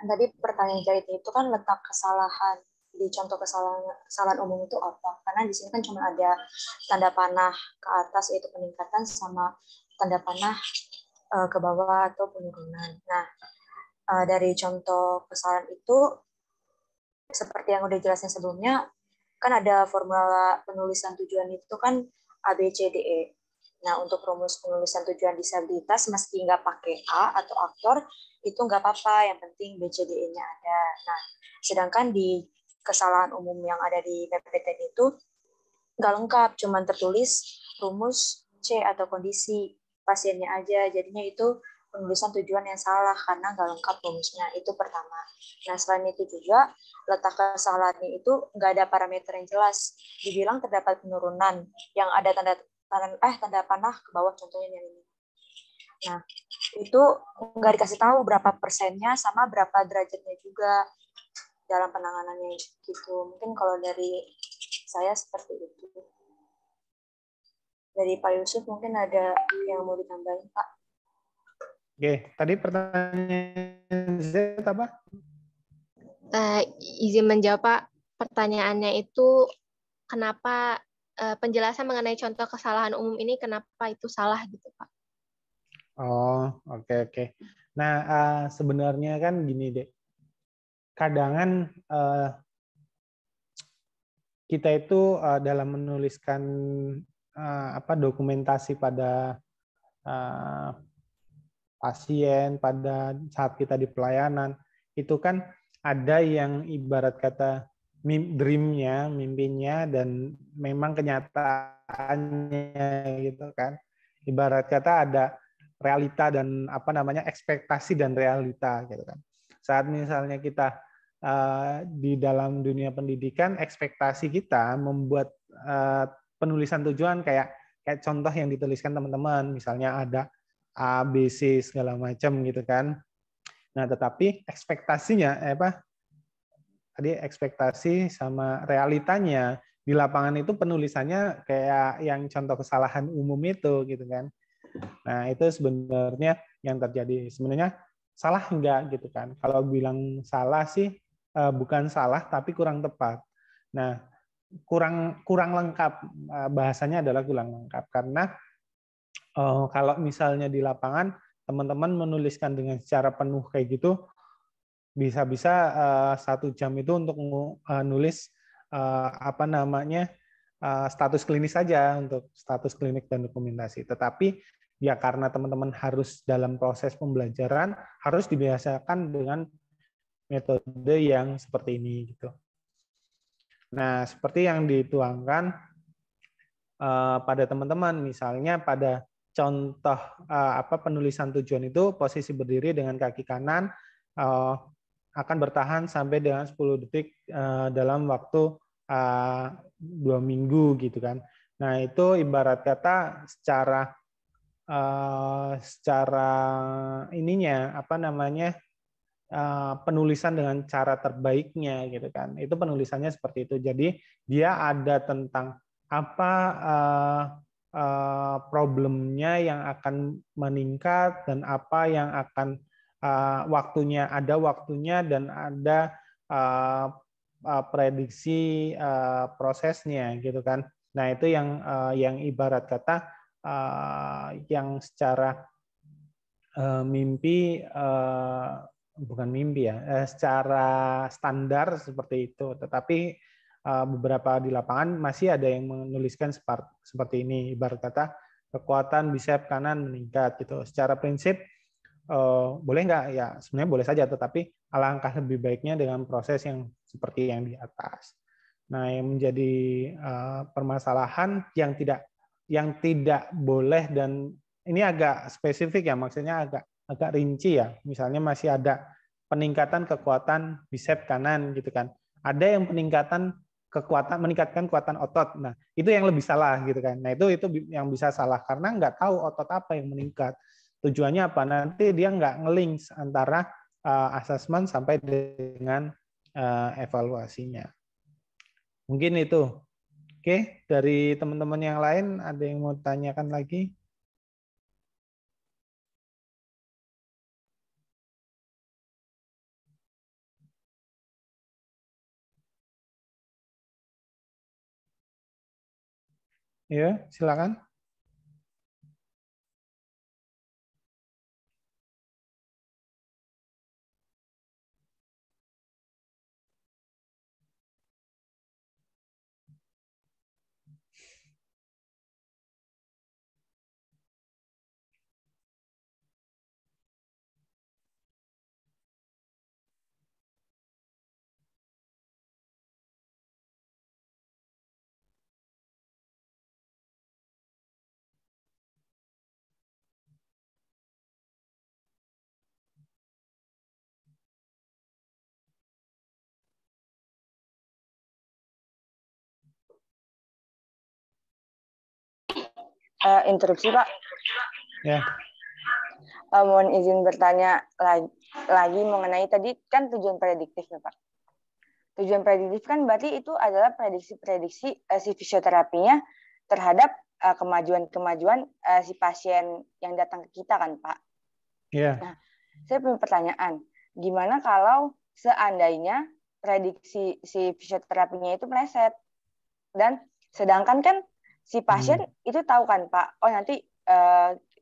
Speaker 4: Tadi pertanyaan Zaid itu kan letak kesalahan di contoh kesalahan umum itu apa? Karena di sini kan cuma ada tanda panah ke atas yaitu peningkatan sama tanda panah ke bawah atau penurunan. Nah, dari contoh kesalahan itu seperti yang udah jelasin sebelumnya kan ada formula penulisan tujuan itu kan ABCDE. Nah, untuk rumus penulisan tujuan disabilitas meski nggak pakai A atau aktor, itu nggak apa-apa, yang penting BCDE-nya ada. Nah, sedangkan di kesalahan umum yang ada di PPTN itu nggak lengkap, cuma tertulis rumus C atau kondisi pasiennya aja, jadinya itu penulisan tujuan yang salah karena nggak lengkap rumusnya, itu pertama. Nah, selain itu juga, letak kesalahannya itu nggak ada parameter yang jelas. Dibilang terdapat penurunan, yang ada tanda panah ke bawah, contohnya yang ini. Nah, itu nggak dikasih tahu berapa persennya sama berapa derajatnya juga dalam penanganannya gitu. Mungkin kalau dari saya seperti itu. Dari Pak Yusuf mungkin ada yang mau ditambahin, Pak.
Speaker 2: Oke, tadi pertanyaan Z apa?
Speaker 3: Izin menjawab, Pak. Pertanyaannya itu kenapa penjelasan mengenai contoh kesalahan umum ini kenapa itu salah gitu, Pak?
Speaker 2: Oh, oke. Nah, sebenarnya kan gini, Dek. Kadangan kita itu dalam menuliskan dokumentasi pada pasien pada saat kita di pelayanan, itu kan ada yang ibarat kata dream-nya, mimpinya, dan memang kenyataannya gitu kan. Ibarat kata ada realita dan ekspektasi dan realita gitu kan. Saat misalnya kita di dalam dunia pendidikan, ekspektasi kita membuat penulisan tujuan kayak contoh yang dituliskan teman-teman, misalnya ada A, B, C segala macam gitu kan. Nah, tetapi ekspektasinya ekspektasi sama realitanya di lapangan itu penulisannya kayak yang contoh kesalahan umum itu gitu kan. Nah, itu sebenarnya yang terjadi. Sebenarnya salah enggak gitu kan. Kalau bilang salah sih bukan salah tapi kurang tepat. Nah, kurang lengkap, bahasanya adalah kurang lengkap karena kalau misalnya di lapangan teman-teman menuliskan dengan secara penuh kayak gitu, bisa-bisa 1 jam itu untuk nulis status klinis saja untuk status klinik dan dokumentasi. Tetapi ya karena teman-teman harus dalam proses pembelajaran harus dibiasakan dengan metode yang seperti ini gitu. Nah, seperti yang dituangkan pada teman-teman, misalnya pada contoh penulisan tujuan itu posisi berdiri dengan kaki kanan akan bertahan sampai dengan 10 detik dalam waktu 2 minggu gitu kan. Nah, itu ibarat kata secara penulisan dengan cara terbaiknya gitu kan. Itu penulisannya seperti itu. Jadi dia ada tentang apa problemnya yang akan meningkat dan apa yang akan waktunya dan ada prediksi prosesnya gitu kan. Nah, itu yang ibarat kata yang secara secara standar seperti itu. Tetapi beberapa di lapangan masih ada yang menuliskan seperti ini, ibarat kata kekuatan bicep kanan meningkat gitu. Secara prinsip boleh nggak? Ya sebenarnya boleh saja, tetapi alangkah lebih baiknya dengan proses yang seperti yang di atas. Nah, yang menjadi permasalahan yang tidak boleh, dan ini agak spesifik ya, maksudnya agak rinci ya. Misalnya masih ada peningkatan kekuatan bicep kanan gitu kan. Ada yang meningkatkan kekuatan otot. Nah, itu yang lebih salah gitu kan. Nah, itu yang bisa salah karena nggak tahu otot apa yang meningkat. Tujuannya apa? Nanti dia nggak nge-link antara asesmen sampai dengan evaluasinya. Mungkin itu. Oke, dari teman-teman yang lain ada yang mau tanyakan lagi? Ya, silakan.
Speaker 6: Interupsi Pak.
Speaker 2: Ya.
Speaker 6: Mohon izin bertanya lagi mengenai tadi kan tujuan prediktif ya Pak. Tujuan prediktif kan berarti itu adalah prediksi-prediksi si fisioterapinya terhadap kemajuan-kemajuan si pasien yang datang ke kita kan Pak.
Speaker 2: Iya.
Speaker 6: Nah, saya punya pertanyaan. Gimana kalau seandainya prediksi si fisioterapinya itu meleset? Dan sedangkan kan si pasien itu tahu kan Pak, oh nanti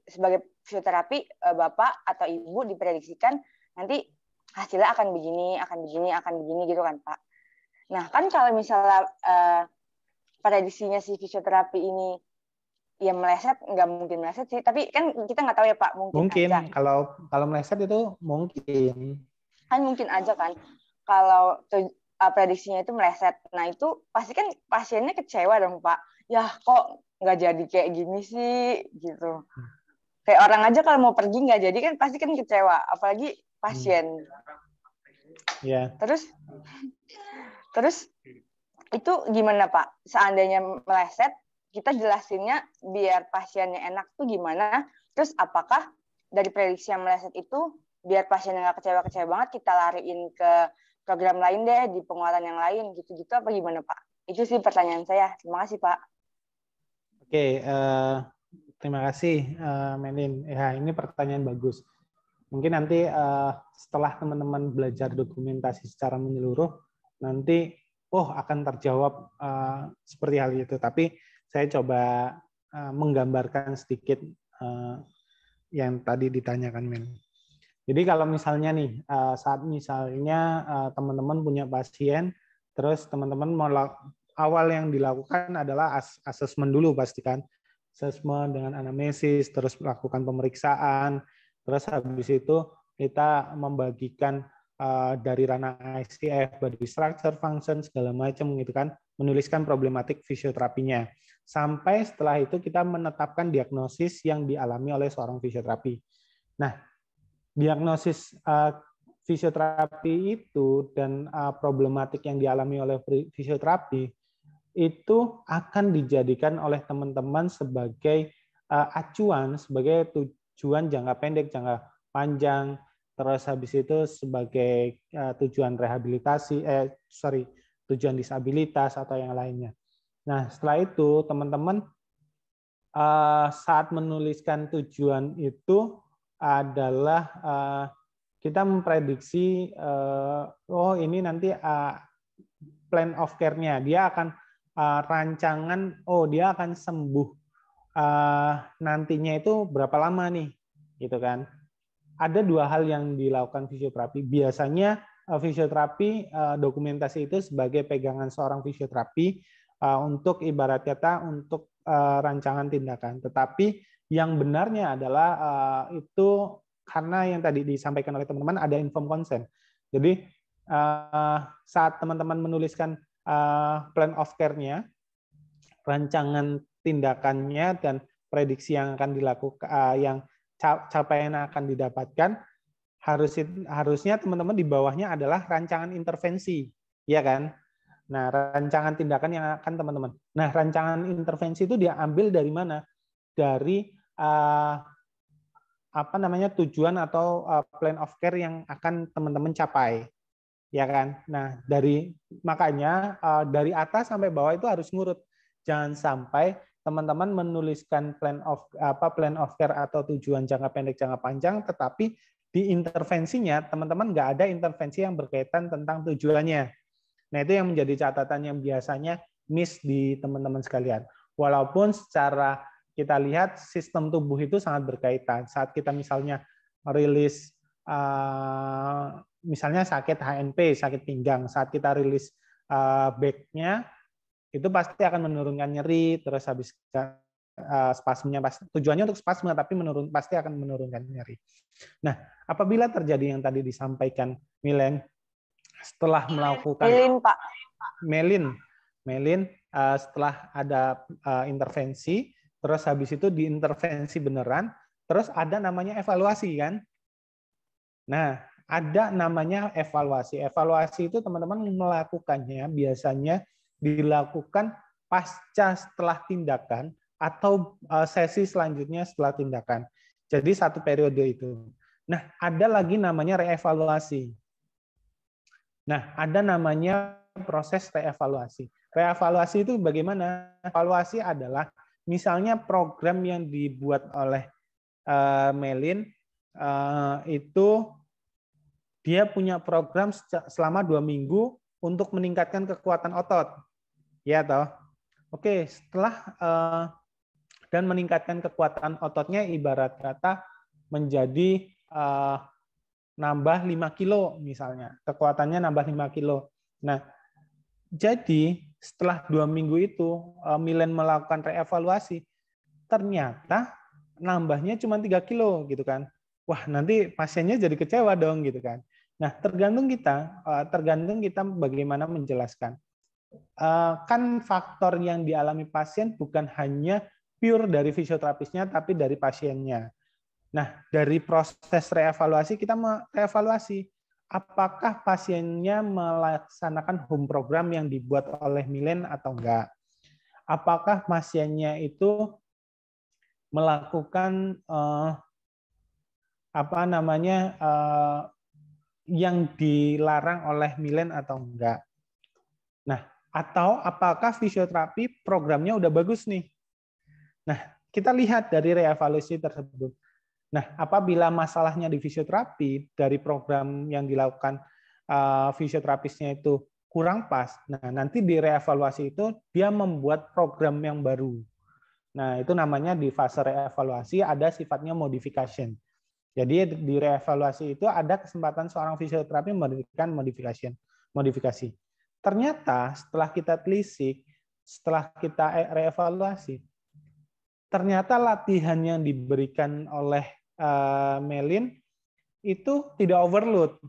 Speaker 6: sebagai fisioterapi Bapak atau Ibu diprediksikan nanti hasilnya akan begini gitu kan Pak. Nah kan kalau misalnya prediksinya si fisioterapi ini ya meleset, nggak mungkin meleset sih, tapi kan kita nggak tahu ya Pak, mungkin aja.
Speaker 2: Kalau meleset itu mungkin.
Speaker 6: Kan mungkin aja kan kalau prediksinya itu meleset. Nah itu pasti kan pasiennya kecewa dong Pak. Ya kok nggak jadi kayak gini sih gitu. Kayak orang aja kalau mau pergi nggak jadi kan pasti kan kecewa. Apalagi pasien.
Speaker 2: Yeah.
Speaker 6: Terus itu gimana Pak? Seandainya meleset, kita jelasinnya biar pasiennya enak tuh gimana? Terus apakah dari prediksi yang meleset itu biar pasiennya nggak kecewa-kecewa banget kita lariin ke program lain deh, di penguatan yang lain gitu-gitu apa gimana Pak? Itu sih pertanyaan saya. Terima kasih Pak.
Speaker 2: Oke, terima kasih Melin. Ya, ini pertanyaan bagus. Mungkin nanti setelah teman-teman belajar dokumentasi secara menyeluruh, nanti akan terjawab seperti hal itu. Tapi saya coba menggambarkan sedikit yang tadi ditanyakan Melin. Jadi kalau misalnya nih, saat misalnya teman-teman punya pasien, terus teman-teman mau awal yang dilakukan adalah asesmen dulu pastikan. Asesmen dengan anamnesis, terus melakukan pemeriksaan, terus habis itu kita membagikan dari ranah ICF, body structure, function, segala macam gitu kan, menuliskan problematik fisioterapinya. Sampai setelah itu kita menetapkan diagnosis yang dialami oleh seorang fisioterapi. Nah, diagnosis fisioterapi itu dan problematik yang dialami oleh fisioterapi itu akan dijadikan oleh teman-teman sebagai acuan, sebagai tujuan jangka pendek, jangka panjang, terus habis itu sebagai tujuan rehabilitasi, tujuan disabilitas atau yang lainnya. Nah, setelah itu teman-teman saat menuliskan tujuan itu adalah kita memprediksi ini nanti plan of care-nya dia akan rancangan dia akan sembuh nantinya itu berapa lama nih gitu kan. Ada dua hal yang dilakukan fisioterapi. Biasanya fisioterapi dokumentasi itu sebagai pegangan seorang fisioterapi untuk ibarat kata untuk rancangan tindakan. Tetapi yang benarnya adalah itu karena yang tadi disampaikan oleh teman-teman ada informed consent. Jadi saat teman-teman menuliskan plan of care-nya, rancangan tindakannya dan prediksi yang akan dilakukan, yang capaian yang akan didapatkan, harusnya teman-teman di bawahnya adalah rancangan intervensi, ya kan? Nah, rancangan tindakan yang akan teman-teman. Nah, rancangan intervensi itu diambil dari mana? Dari tujuan atau plan of care yang akan teman-teman capai, ya kan? Nah, makanya dari atas sampai bawah itu harus ngurut. Jangan sampai teman-teman menuliskan plan of care atau tujuan jangka pendek, jangka panjang, tetapi di intervensinya teman-teman nggak ada intervensi yang berkaitan tentang tujuannya. Nah, itu yang menjadi catatan yang biasanya miss di teman-teman sekalian. Walaupun secara kita lihat sistem tubuh itu sangat berkaitan. Saat kita misalnya rilis, misalnya sakit HNP, sakit pinggang, saat kita rilis back-nya, itu pasti akan menurunkan nyeri, terus habis spasmenya, tujuannya untuk spasme, tapi pasti akan menurunkan nyeri. Nah, apabila terjadi yang tadi disampaikan Milen, setelah melakukan Melin, setelah ada intervensi, terus habis itu diintervensi beneran, terus ada namanya evaluasi kan? Nah, ada namanya evaluasi. Evaluasi itu teman-teman melakukannya biasanya dilakukan pasca setelah tindakan atau sesi selanjutnya setelah tindakan. Jadi satu periode itu. Nah, ada lagi namanya reevaluasi. Nah, ada namanya proses reevaluasi. Reevaluasi itu bagaimana? Evaluasi adalah misalnya program yang dibuat oleh Melin itu dia punya program selama 2 minggu untuk meningkatkan kekuatan otot. Ya toh. Oke, setelah dan meningkatkan kekuatan ototnya ibarat kata menjadi nambah 5 kilo misalnya. Kekuatannya nambah 5 kilo. Nah, jadi setelah 2 minggu itu Milen melakukan reevaluasi, ternyata nambahnya cuma 3 kilo gitu kan. Wah, nanti pasiennya jadi kecewa dong gitu kan. Nah, tergantung kita bagaimana menjelaskan. Kan faktor yang dialami pasien bukan hanya pure dari fisioterapisnya, tapi dari pasiennya. Nah, dari proses reevaluasi, kita merevaluasi apakah pasiennya melaksanakan home program yang dibuat oleh Milen atau enggak. Apakah pasiennya itu melakukan yang dilarang oleh Milen atau enggak. Nah, atau apakah fisioterapi programnya udah bagus nih. Nah, kita lihat dari reevaluasi tersebut. Nah, apabila masalahnya di fisioterapi, dari program yang dilakukan fisioterapisnya itu kurang pas, nah nanti di reevaluasi itu dia membuat program yang baru. Nah, itu namanya di fase reevaluasi ada sifatnya modification. Jadi di reevaluasi itu ada kesempatan seorang fisioterapi memberikan modifikasi. Ternyata setelah kita telisik, setelah kita reevaluasi, ternyata latihan yang diberikan oleh Melin itu tidak overload.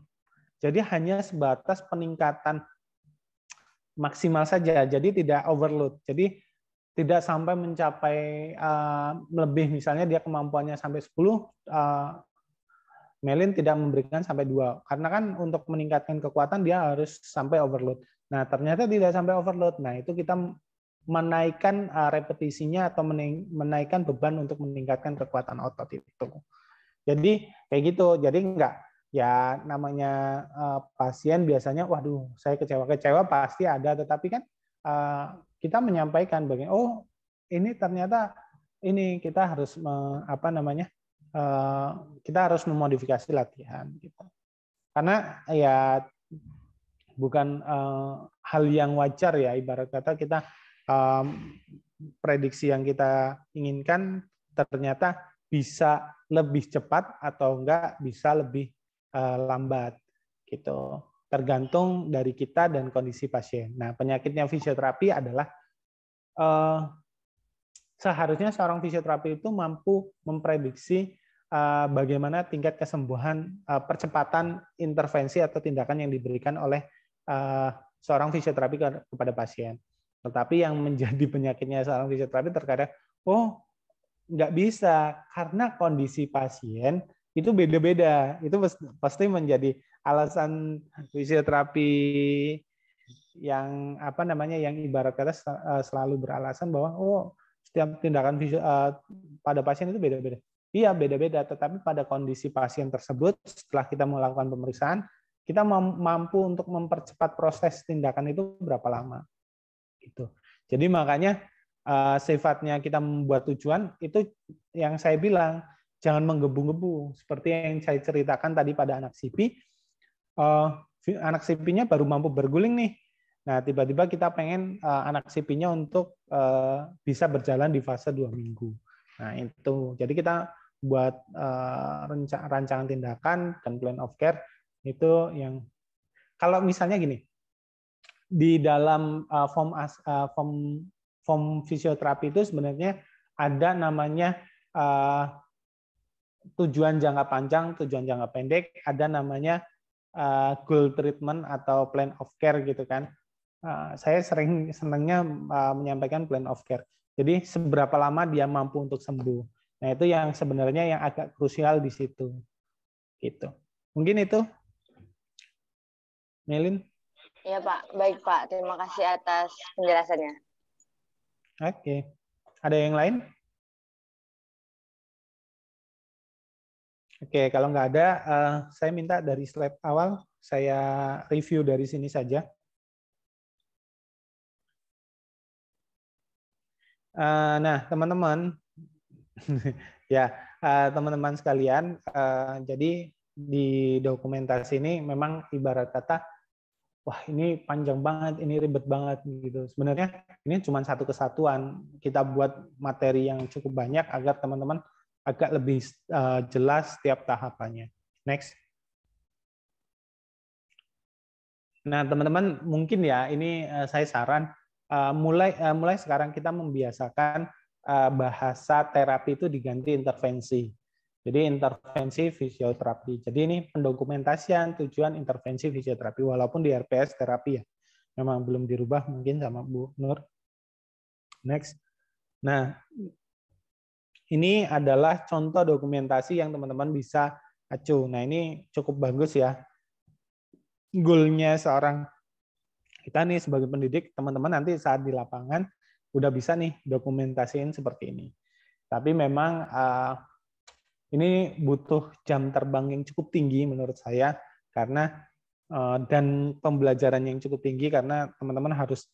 Speaker 2: Jadi hanya sebatas peningkatan maksimal saja, jadi tidak overload. Jadi tidak sampai mencapai lebih, misalnya dia kemampuannya sampai 10, Melin tidak memberikan sampai 2. Karena kan untuk meningkatkan kekuatan dia harus sampai overload. Nah, ternyata tidak sampai overload. Nah, itu kita menaikkan repetisinya atau menaikkan beban untuk meningkatkan kekuatan otot itu. Jadi kayak gitu. Jadi enggak, ya namanya pasien biasanya, waduh saya kecewa pasti ada, tetapi kan kita menyampaikan bagaimana, oh ini ternyata ini kita harus kita harus memodifikasi latihan gitu. Karena ya bukan hal yang wajar ya, ibarat kata kita prediksi yang kita inginkan ternyata bisa lebih cepat atau enggak bisa lebih lambat gitu. Tergantung dari kita dan kondisi pasien. Nah, penyakitnya fisioterapi adalah seharusnya seorang fisioterapi itu mampu memprediksi bagaimana tingkat kesembuhan, percepatan intervensi atau tindakan yang diberikan oleh seorang fisioterapi kepada pasien. Tetapi yang menjadi penyakitnya seorang fisioterapi terkadang, nggak bisa, karena kondisi pasien itu beda-beda. Itu pasti menjadi alasan fisioterapi yang yang ibarat kata selalu beralasan bahwa setiap tindakan pada pasien itu beda-beda. Iya, beda-beda, tetapi pada kondisi pasien tersebut, setelah kita melakukan pemeriksaan, kita mampu untuk mempercepat proses tindakan itu berapa lama. Gitu. Jadi makanya sifatnya kita membuat tujuan, itu yang saya bilang, jangan menggebu-gebu. Seperti yang saya ceritakan tadi pada anak CP, anak CP-nya baru mampu berguling nih. Nah, tiba-tiba kita pengen anak CP-nya untuk bisa berjalan di fase 2 minggu. Nah, itu. Jadi kita buat rancangan tindakan dan plan of care itu yang kalau misalnya gini, di dalam form fisioterapi itu sebenarnya ada namanya tujuan jangka panjang, tujuan jangka pendek, ada namanya goal treatment atau plan of care gitu kan. Saya senangnya menyampaikan plan of care. Jadi seberapa lama dia mampu untuk sembuh. Nah, itu yang sebenarnya yang agak krusial di situ. Gitu. Mungkin itu. Melin?
Speaker 6: Ya, Pak. Baik, Pak. Terima kasih atas penjelasannya.
Speaker 2: Oke. Ada yang lain? Oke, kalau nggak ada, saya minta dari slide awal, saya review dari sini saja. Nah, teman-teman, ya, teman-teman sekalian, jadi di dokumentasi ini memang ibarat kata, wah ini panjang banget, ini ribet banget gitu. Sebenarnya ini cuma satu kesatuan. Kita buat materi yang cukup banyak agar teman-teman agak lebih jelas setiap tahapannya. Next. Nah, teman-teman mungkin ya ini saya saran mulai sekarang kita membiasakan bahasa terapi itu diganti intervensi. Jadi intervensi fisioterapi. Jadi ini pendokumentasian tujuan intervensi fisioterapi walaupun di RPS terapi ya. Memang belum dirubah mungkin sama Bu Nur. Next. Nah, ini adalah contoh dokumentasi yang teman-teman bisa acu. Nah, ini cukup bagus ya. Goal-nya seorang kita nih sebagai pendidik, teman-teman nanti saat di lapangan udah bisa nih dokumentasiin seperti ini. Tapi memang ini butuh jam terbang yang cukup tinggi menurut saya karena dan pembelajaran yang cukup tinggi karena teman-teman harus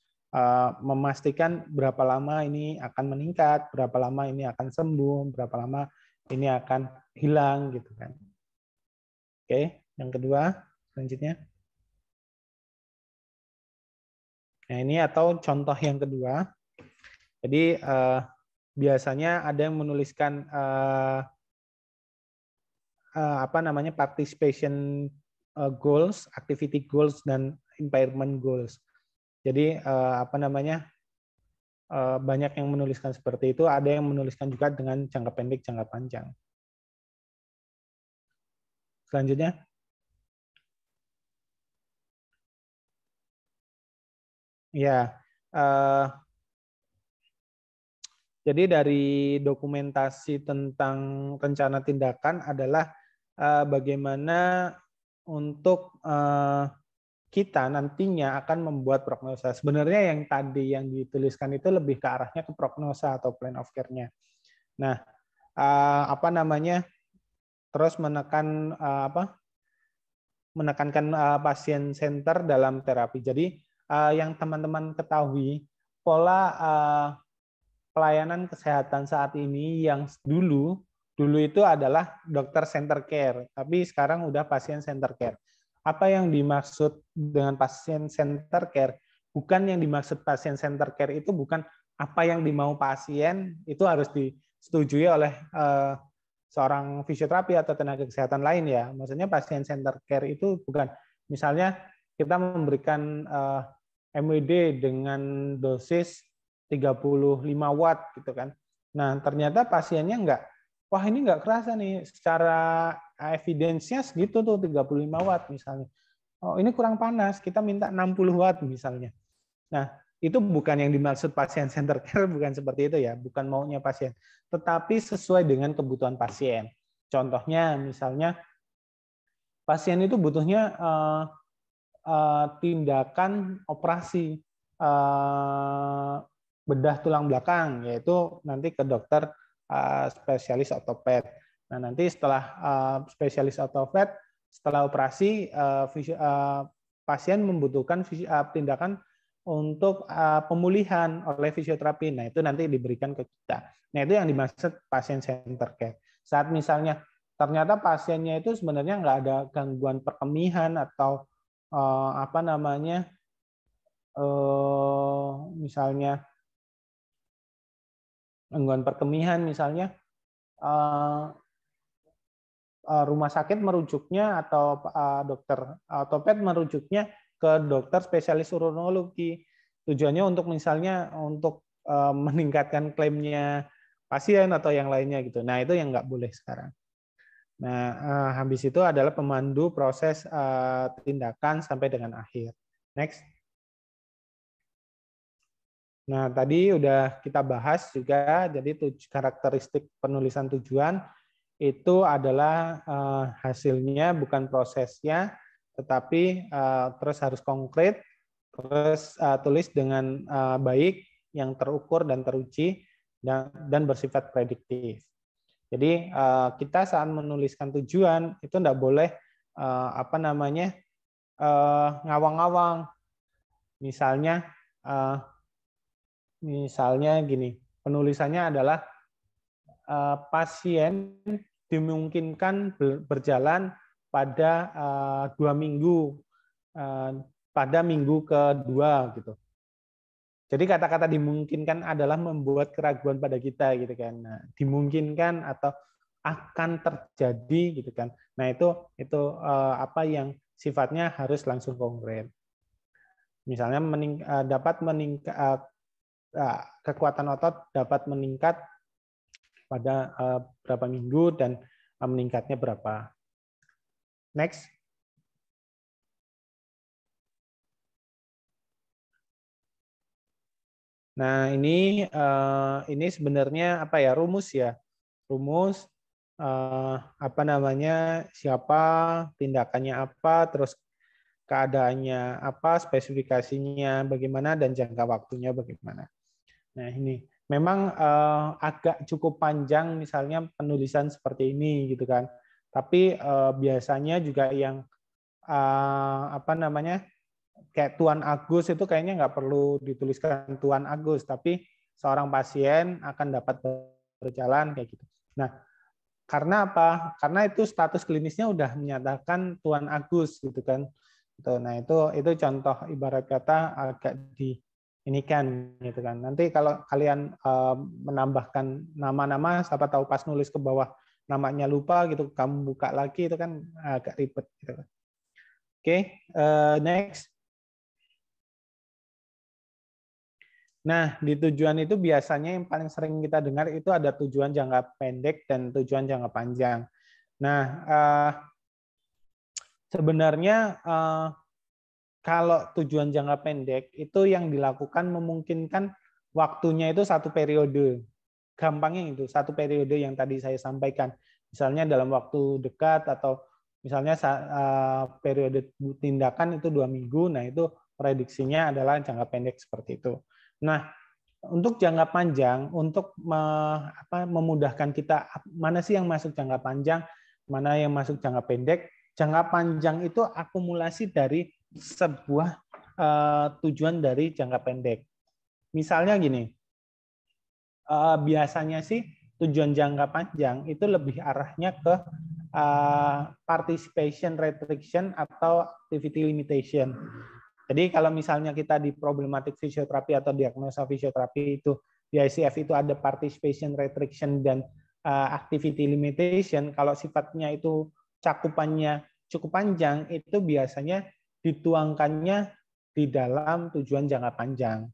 Speaker 2: memastikan berapa lama ini akan meningkat, berapa lama ini akan sembuh, berapa lama ini akan hilang gitu kan. Oke, yang kedua selanjutnya. Nah, ini atau contoh yang kedua. Jadi biasanya ada yang menuliskan participation goals, activity goals dan impairment goals. Jadi banyak yang menuliskan seperti itu, ada yang menuliskan juga dengan jangka pendek, jangka panjang. Selanjutnya. Ya, jadi dari dokumentasi tentang rencana tindakan adalah bagaimana untuk kita nantinya akan membuat prognosa. Sebenarnya yang tadi yang dituliskan itu lebih ke arahnya ke prognosa atau plan of care-nya. Nah, terus menekankan pasien center dalam terapi. Jadi yang teman-teman ketahui pola pelayanan kesehatan saat ini yang dulu itu adalah dokter center care, tapi sekarang udah pasien center care. Apa yang dimaksud dengan pasien center care? Bukan yang dimaksud pasien center care itu bukan apa yang dimau pasien itu harus disetujui oleh seorang fisioterapi atau tenaga kesehatan lain ya. Maksudnya pasien center care itu bukan misalnya kita memberikan MWD dengan dosis 35 watt gitu kan. Nah, ternyata pasiennya wah ini nggak kerasa nih, secara evidence-nya segitu tuh 35 watt misalnya. Oh ini kurang panas, kita minta 60 watt misalnya. Nah, itu bukan yang dimaksud pasien center care, bukan seperti itu ya, bukan maunya pasien, tetapi sesuai dengan kebutuhan pasien. Contohnya misalnya pasien itu butuhnya tindakan operasi bedah tulang belakang, yaitu nanti ke dokter spesialis ortoped. Nah, nanti setelah spesialis ortoped, setelah operasi, pasien membutuhkan tindakan untuk pemulihan oleh fisioterapi. Nah, itu nanti diberikan ke kita. Nah, itu yang dimaksud pasien center care. Saat misalnya ternyata pasiennya itu sebenarnya nggak ada gangguan perkemihan atau misalnya gangguan perkemihan, misalnya rumah sakit merujuknya atau dokter ortoped merujuknya ke dokter spesialis urologi. Tujuannya untuk misalnya untuk meningkatkan klaimnya pasien atau yang lainnya gitu. Nah, itu yang nggak boleh sekarang. Nah, habis itu adalah pemandu proses tindakan sampai dengan akhir. Next. Nah, tadi udah kita bahas juga, jadi karakteristik penulisan tujuan itu adalah hasilnya, bukan prosesnya, tetapi terus harus konkret, terus tulis dengan baik, yang terukur dan teruji, dan bersifat prediktif. Jadi kita saat menuliskan tujuan itu tidak boleh ngawang-ngawang. Misalnya gini, penulisannya adalah pasien dimungkinkan berjalan pada 2 minggu, pada minggu kedua gitu. Jadi kata-kata dimungkinkan adalah membuat keraguan pada kita gitu kan. Nah, dimungkinkan atau akan terjadi gitu kan. Nah, itu apa yang sifatnya harus langsung konkret. Misalnya kekuatan otot dapat meningkat pada berapa minggu dan meningkatnya berapa. Next. Nah, ini sebenarnya rumus ya. Rumus siapa, tindakannya apa, terus keadaannya apa, spesifikasinya bagaimana, dan jangka waktunya bagaimana. Nah, ini memang agak cukup panjang misalnya penulisan seperti ini gitu kan. Tapi biasanya juga yang kayak Tuan Agus itu kayaknya nggak perlu dituliskan Tuan Agus, tapi seorang pasien akan dapat berjalan kayak gitu. Nah, karena apa? Karena itu status klinisnya udah menyatakan Tuan Agus gitu kan. Nah, itu contoh ibarat kata agak ini kan gitu kan. Nanti kalau kalian menambahkan nama-nama, siapa tahu pas nulis ke bawah namanya lupa gitu, kamu buka lagi itu kan agak ribet gitu. Oke, next. Nah, di tujuan itu biasanya yang paling sering kita dengar itu ada tujuan jangka pendek dan tujuan jangka panjang. Nah, sebenarnya kalau tujuan jangka pendek itu yang dilakukan memungkinkan waktunya itu satu periode. Gampangnya itu satu periode yang tadi saya sampaikan. Misalnya dalam waktu dekat atau misalnya periode tindakan itu 2 minggu. Nah, itu prediksinya adalah jangka pendek seperti itu. Nah, untuk jangka panjang, untuk memudahkan kita, mana sih yang masuk jangka panjang, mana yang masuk jangka pendek. Jangka panjang itu akumulasi dari sebuah tujuan dari jangka pendek. Misalnya gini, biasanya sih tujuan jangka panjang itu lebih arahnya ke participation restriction atau activity limitation. Jadi kalau misalnya kita di problematik fisioterapi atau diagnosa fisioterapi itu di ICF itu ada participation restriction dan activity limitation, kalau sifatnya itu cakupannya cukup panjang, itu biasanya dituangkannya di dalam tujuan jangka panjang.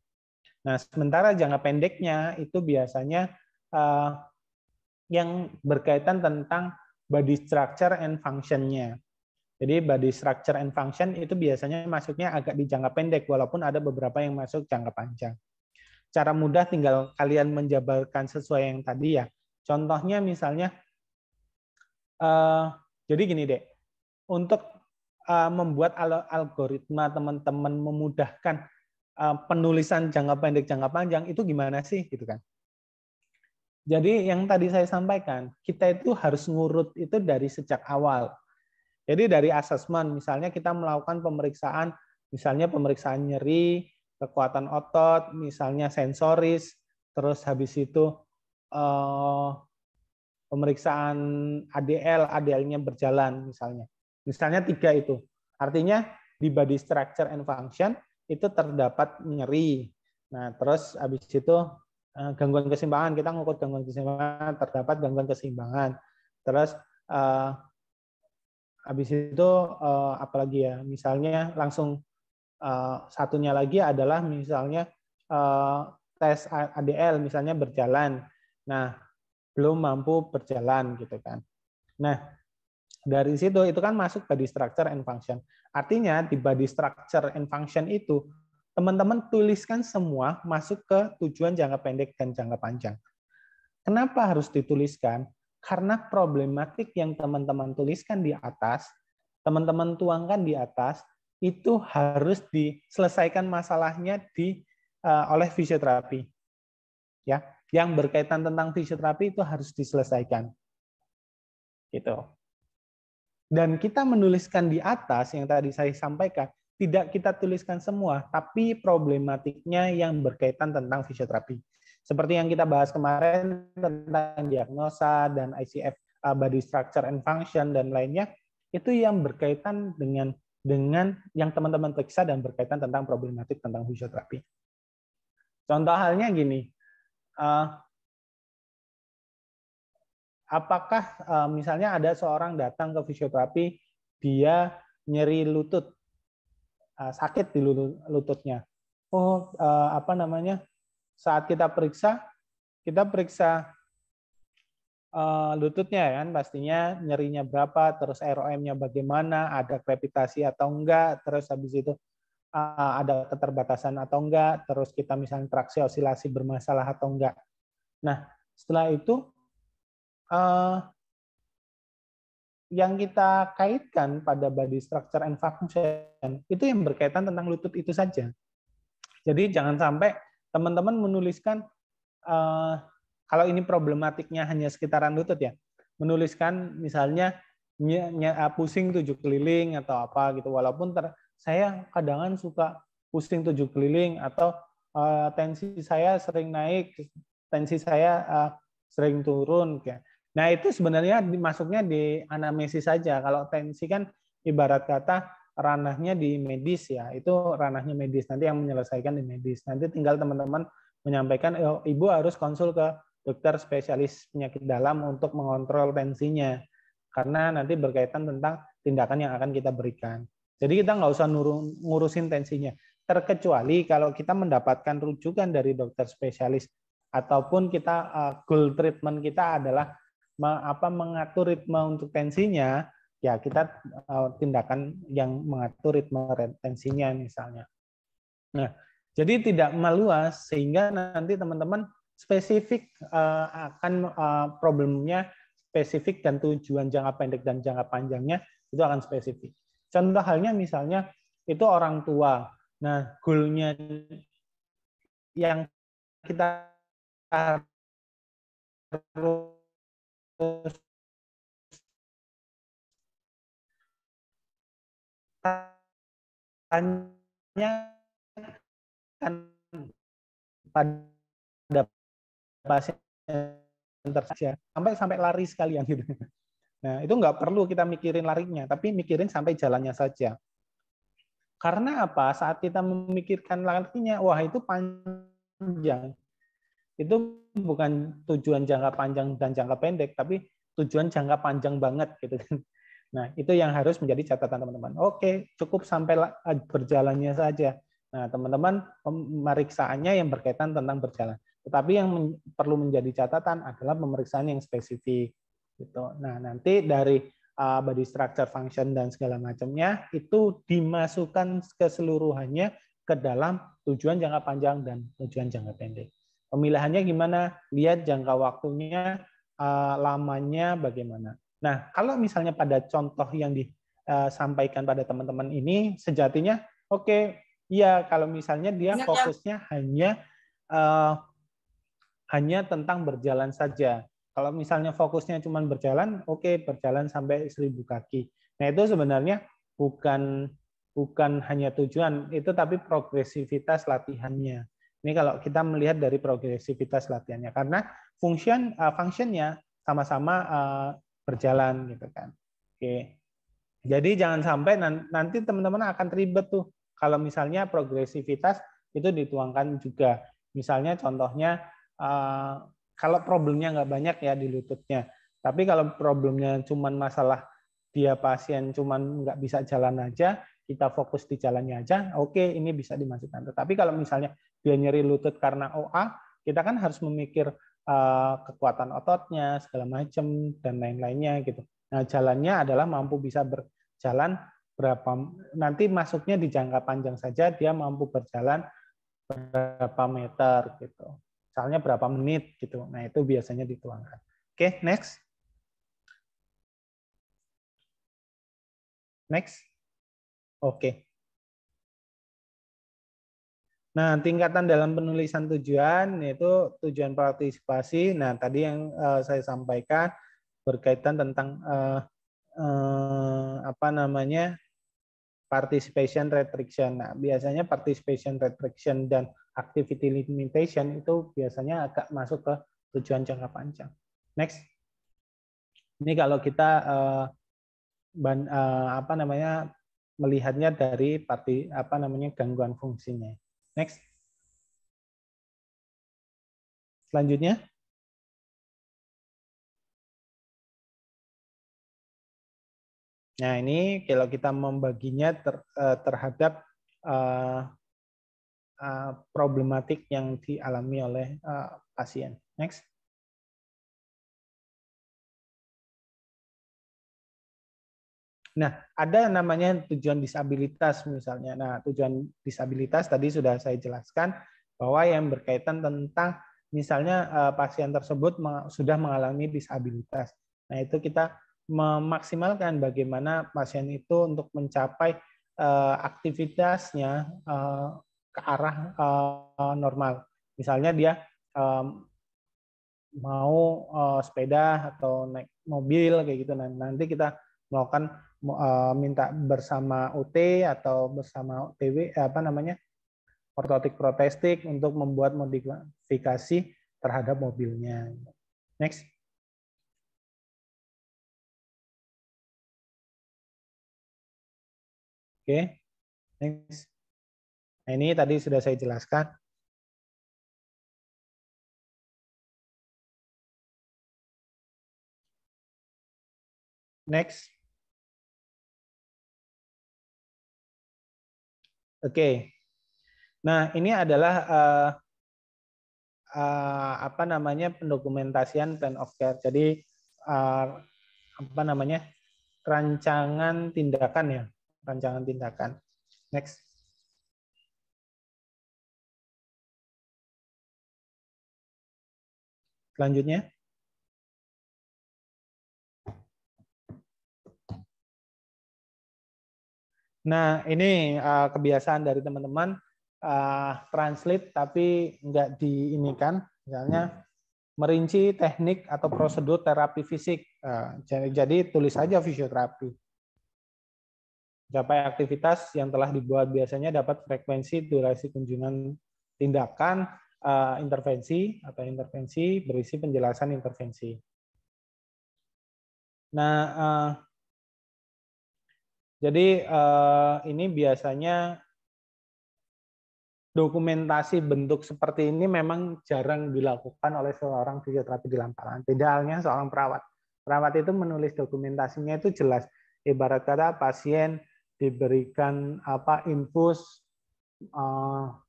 Speaker 2: Nah, sementara jangka pendeknya itu biasanya yang berkaitan tentang body structure and function-nya. Jadi body structure and function itu biasanya masuknya agak di jangka pendek, walaupun ada beberapa yang masuk jangka panjang. Cara mudah tinggal kalian menjabarkan sesuai yang tadi ya. Contohnya misalnya, jadi gini deh, untuk membuat algoritma teman-teman memudahkan penulisan jangka pendek, jangka panjang, itu gimana sih? Gitu kan. Jadi yang tadi saya sampaikan, kita itu harus ngurut itu dari sejak awal. Jadi dari asesmen, misalnya kita melakukan pemeriksaan, misalnya pemeriksaan nyeri, kekuatan otot, misalnya sensoris, terus habis itu pemeriksaan ADL, ADL-nya berjalan misalnya. Misalnya 3 itu. Artinya di body structure and function itu terdapat nyeri. Nah, terus habis itu gangguan keseimbangan, kita ngukur gangguan keseimbangan, terdapat gangguan keseimbangan. Terus habis itu apalagi ya, misalnya langsung satunya lagi adalah misalnya tes ADL misalnya berjalan, nah belum mampu berjalan gitu kan. Nah dari situ itu kan masuk body structure and function. Artinya di body structure and function itu teman-teman tuliskan semua masuk ke tujuan jangka pendek dan jangka panjang. Kenapa harus dituliskan? Karena problematik yang teman-teman tuliskan di atas, teman-teman tuangkan di atas, itu harus diselesaikan masalahnya oleh fisioterapi. Ya, yang berkaitan tentang fisioterapi itu harus diselesaikan. Gitu. Dan kita menuliskan di atas yang tadi saya sampaikan, tidak kita tuliskan semua, tapi problematiknya yang berkaitan tentang fisioterapi. Seperti yang kita bahas kemarin tentang diagnosa dan ICF, body structure and function dan lainnya, itu yang berkaitan dengan yang teman-teman periksa dan berkaitan tentang problematik tentang fisioterapi. Contoh halnya gini, apakah misalnya ada seorang datang ke fisioterapi, dia nyeri lutut, sakit di lututnya. Saat kita periksa lututnya kan, pastinya nyerinya berapa, terus ROM-nya bagaimana, ada krepitasi atau enggak, terus habis itu ada keterbatasan atau enggak, terus kita misalnya traksi osilasi bermasalah atau enggak. Nah, setelah itu yang kita kaitkan pada body structure and function itu yang berkaitan tentang lutut itu saja. Jadi jangan sampai teman-teman menuliskan kalau ini problematiknya hanya sekitaran lutut ya, menuliskan misalnya pusing 7 keliling atau apa gitu. Walaupun saya kadang suka pusing 7 keliling atau tensi saya sering naik, tensi saya sering turun kayak. Nah, itu sebenarnya masuknya di anamnesis saja. Kalau tensi kan ibarat kata ranahnya di medis ya. Itu ranahnya medis. Nanti yang menyelesaikan di medis. Nanti tinggal teman-teman menyampaikan, Ibu harus konsul ke dokter spesialis penyakit dalam untuk mengontrol tensinya. Karena nanti berkaitan tentang tindakan yang akan kita berikan. Jadi kita nggak usah ngurusin tensinya. Terkecuali kalau kita mendapatkan rujukan dari dokter spesialis. Ataupun kita goal treatment kita adalah mengatur ritme untuk tensinya, ya kita tindakan yang mengatur ritme tensinya misalnya. Nah, jadi tidak meluas sehingga nanti teman-teman spesifik akan problemnya spesifik dan tujuan jangka pendek dan jangka panjangnya itu akan spesifik. Contoh halnya misalnya itu orang tua. Nah, goal-nya yang kita harus tanyakan pada pasien sampai lari sekalian gitu. Nah, itu nggak perlu kita mikirin larinya, tapi mikirin sampai jalannya saja. Karena apa? Saat kita memikirkan larinya, wah itu panjang. Itu bukan tujuan jangka panjang dan jangka pendek, tapi tujuan jangka panjang banget gitu kan. Nah, itu yang harus menjadi catatan teman-teman. Oke, cukup sampai berjalannya saja. Nah, teman-teman pemeriksaannya yang berkaitan tentang berjalan. Tetapi yang perlu menjadi catatan adalah pemeriksaan yang spesifik. Gitu. Nah, nanti dari body structure, function, dan segala macamnya itu dimasukkan keseluruhannya ke dalam tujuan jangka panjang dan tujuan jangka pendek. Pemilihannya gimana? Lihat jangka waktunya, lamanya bagaimana. Nah, kalau misalnya pada contoh yang disampaikan pada teman-teman ini, sejatinya oke, ya kalau misalnya dia fokusnya hanya tentang berjalan saja. Kalau misalnya fokusnya cuma berjalan, oke, berjalan sampai 1000 kaki. Nah, itu sebenarnya bukan hanya tujuan, itu tapi progresivitas latihannya. Ini kalau kita melihat dari progresivitas latihannya, karena fungsinya sama-sama berjalan gitu kan. Oke. Jadi jangan sampai nanti teman-teman akan ribet tuh kalau misalnya progresivitas itu dituangkan juga. Misalnya contohnya kalau problemnya nggak banyak ya di lututnya, tapi kalau problemnya cuma masalah dia pasien cuma nggak bisa jalan aja, kita fokus di jalannya aja, oke, ini bisa dimasukkan. Tetapi kalau misalnya dia nyeri lutut karena OA, kita kan harus memikir kekuatan ototnya, segala macam, dan lain-lainnya gitu. Nah, jalannya adalah mampu bisa berjalan berapa, nanti masuknya di jangka panjang saja, dia mampu berjalan berapa meter gitu. Misalnya berapa menit gitu. Nah, itu biasanya dituangkan. Oke, next. Next. Oke. Nah, tingkatan dalam penulisan tujuan yaitu tujuan partisipasi. Nah, tadi yang saya sampaikan berkaitan tentang participation restriction. Nah, biasanya participation restriction dan activity limitation itu biasanya agak masuk ke tujuan jangka panjang. Next. Ini kalau kita melihatnya dari gangguan fungsinya. Next. Selanjutnya. Nah, ini kalau kita membaginya terhadap problematik yang dialami oleh pasien. Next. Nah, ada namanya tujuan disabilitas misalnya. Nah, tujuan disabilitas tadi sudah saya jelaskan bahwa yang berkaitan tentang misalnya pasien tersebut sudah mengalami disabilitas. Nah, itu kita memaksimalkan bagaimana pasien itu untuk mencapai aktivitasnya ke arah normal. Misalnya dia mau sepeda atau naik mobil kayak gitu. Nah, nanti kita melakukan minta bersama OT atau bersama OTW ortotik protestik untuk membuat modifikasi terhadap mobilnya. Next. Oke. Next. Nah, ini tadi sudah saya jelaskan. Next. Oke. Nah, ini adalah pendokumentasian plan of care. Jadi rancangan tindakan ya, rancangan tindakan. Next. Selanjutnya. Nah, ini kebiasaan dari teman-teman translate tapi nggak diinikan, misalnya merinci teknik atau prosedur terapi fisik. Jadi tulis saja fisioterapi. Capai aktivitas yang telah dibuat, biasanya dapat frekuensi durasi kunjungan tindakan intervensi berisi penjelasan intervensi. Nah, jadi ini biasanya dokumentasi bentuk seperti ini memang jarang dilakukan oleh seorang fisioterapi di lapangan. Tidak halnya seorang perawat. Perawat itu menulis dokumentasinya itu jelas. Ibarat kata pasien diberikan infus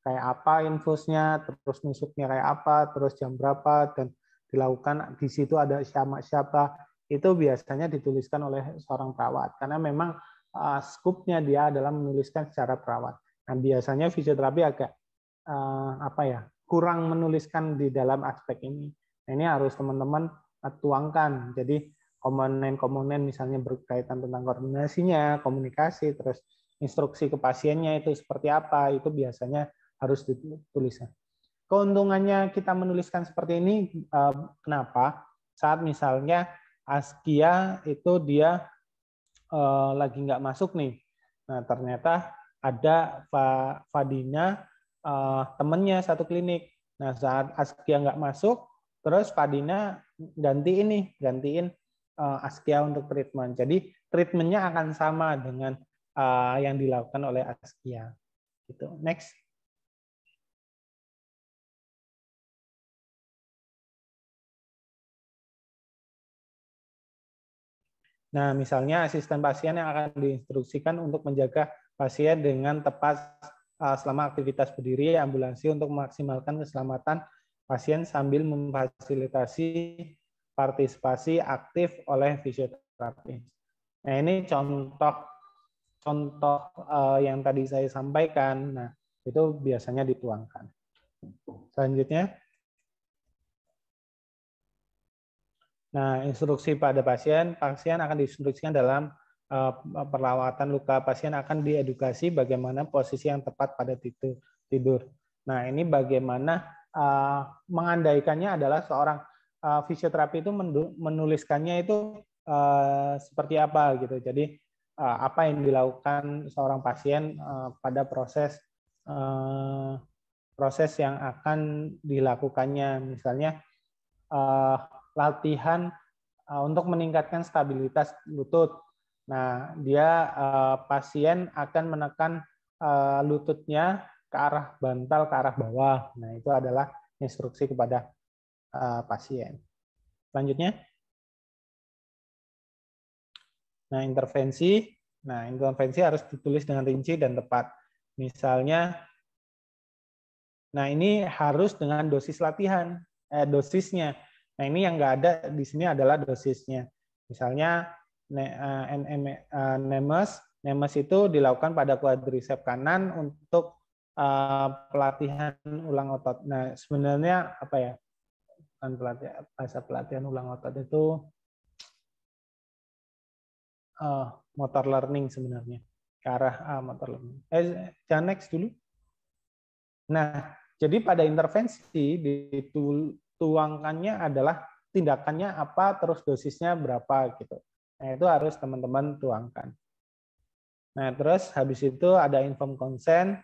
Speaker 2: kayak apa infusnya, terus nusuknya kayak apa, terus jam berapa, dan dilakukan di situ ada siapa, itu biasanya dituliskan oleh seorang perawat karena memang skupnya dia adalah menuliskan secara perawat. Nah, biasanya fisioterapi agak kurang menuliskan di dalam aspek ini. Nah, ini harus teman-teman tuangkan. Jadi komponen-komponen misalnya berkaitan tentang koordinasinya, komunikasi, terus instruksi ke pasiennya itu seperti apa, itu biasanya harus dituliskan. Keuntungannya kita menuliskan seperti ini, kenapa? Saat misalnya Askia itu dia lagi nggak masuk nih, nah ternyata ada Fadina temennya satu klinik. Nah saat Askia nggak masuk, terus Fadina gantiin Askia untuk treatment. Jadi treatmentnya akan sama dengan yang dilakukan oleh Askia. Gitu. Next. Nah, misalnya asisten pasien yang akan diinstruksikan untuk menjaga pasien dengan tepat selama aktivitas berdiri ambulansi untuk memaksimalkan keselamatan pasien sambil memfasilitasi partisipasi aktif oleh fisioterapis. Nah, ini contoh yang tadi saya sampaikan. Nah, itu biasanya dituangkan. Selanjutnya. Nah, instruksi pada pasien akan diinstruksikan dalam perawatan luka. Pasien akan diedukasi bagaimana posisi yang tepat pada tidur. Nah, ini bagaimana mengandaikannya adalah seorang fisioterapi itu menuliskannya itu seperti apa gitu. Jadi apa yang dilakukan seorang pasien pada proses yang akan dilakukannya, misalnya latihan untuk meningkatkan stabilitas lutut. Nah, dia pasien akan menekan lututnya ke arah bantal, ke arah bawah. Nah, itu adalah instruksi kepada pasien. Selanjutnya. Nah, intervensi. Nah, intervensi harus ditulis dengan rinci dan tepat. Misalnya, nah ini harus dengan dosis latihan, dosisnya. Nah, ini yang nggak ada di sini adalah dosisnya. Misalnya NEMES itu dilakukan pada quadriceps kanan untuk pelatihan ulang otot. Nah, sebenarnya apa ya? Kan pelatihan ulang otot itu motor learning sebenarnya. Ke arah motor learning. Jangan next dulu. Nah, jadi pada intervensi dituangkannya adalah tindakannya apa, terus dosisnya berapa gitu. Nah, itu harus teman-teman tuangkan. Nah, terus habis itu ada informed consent.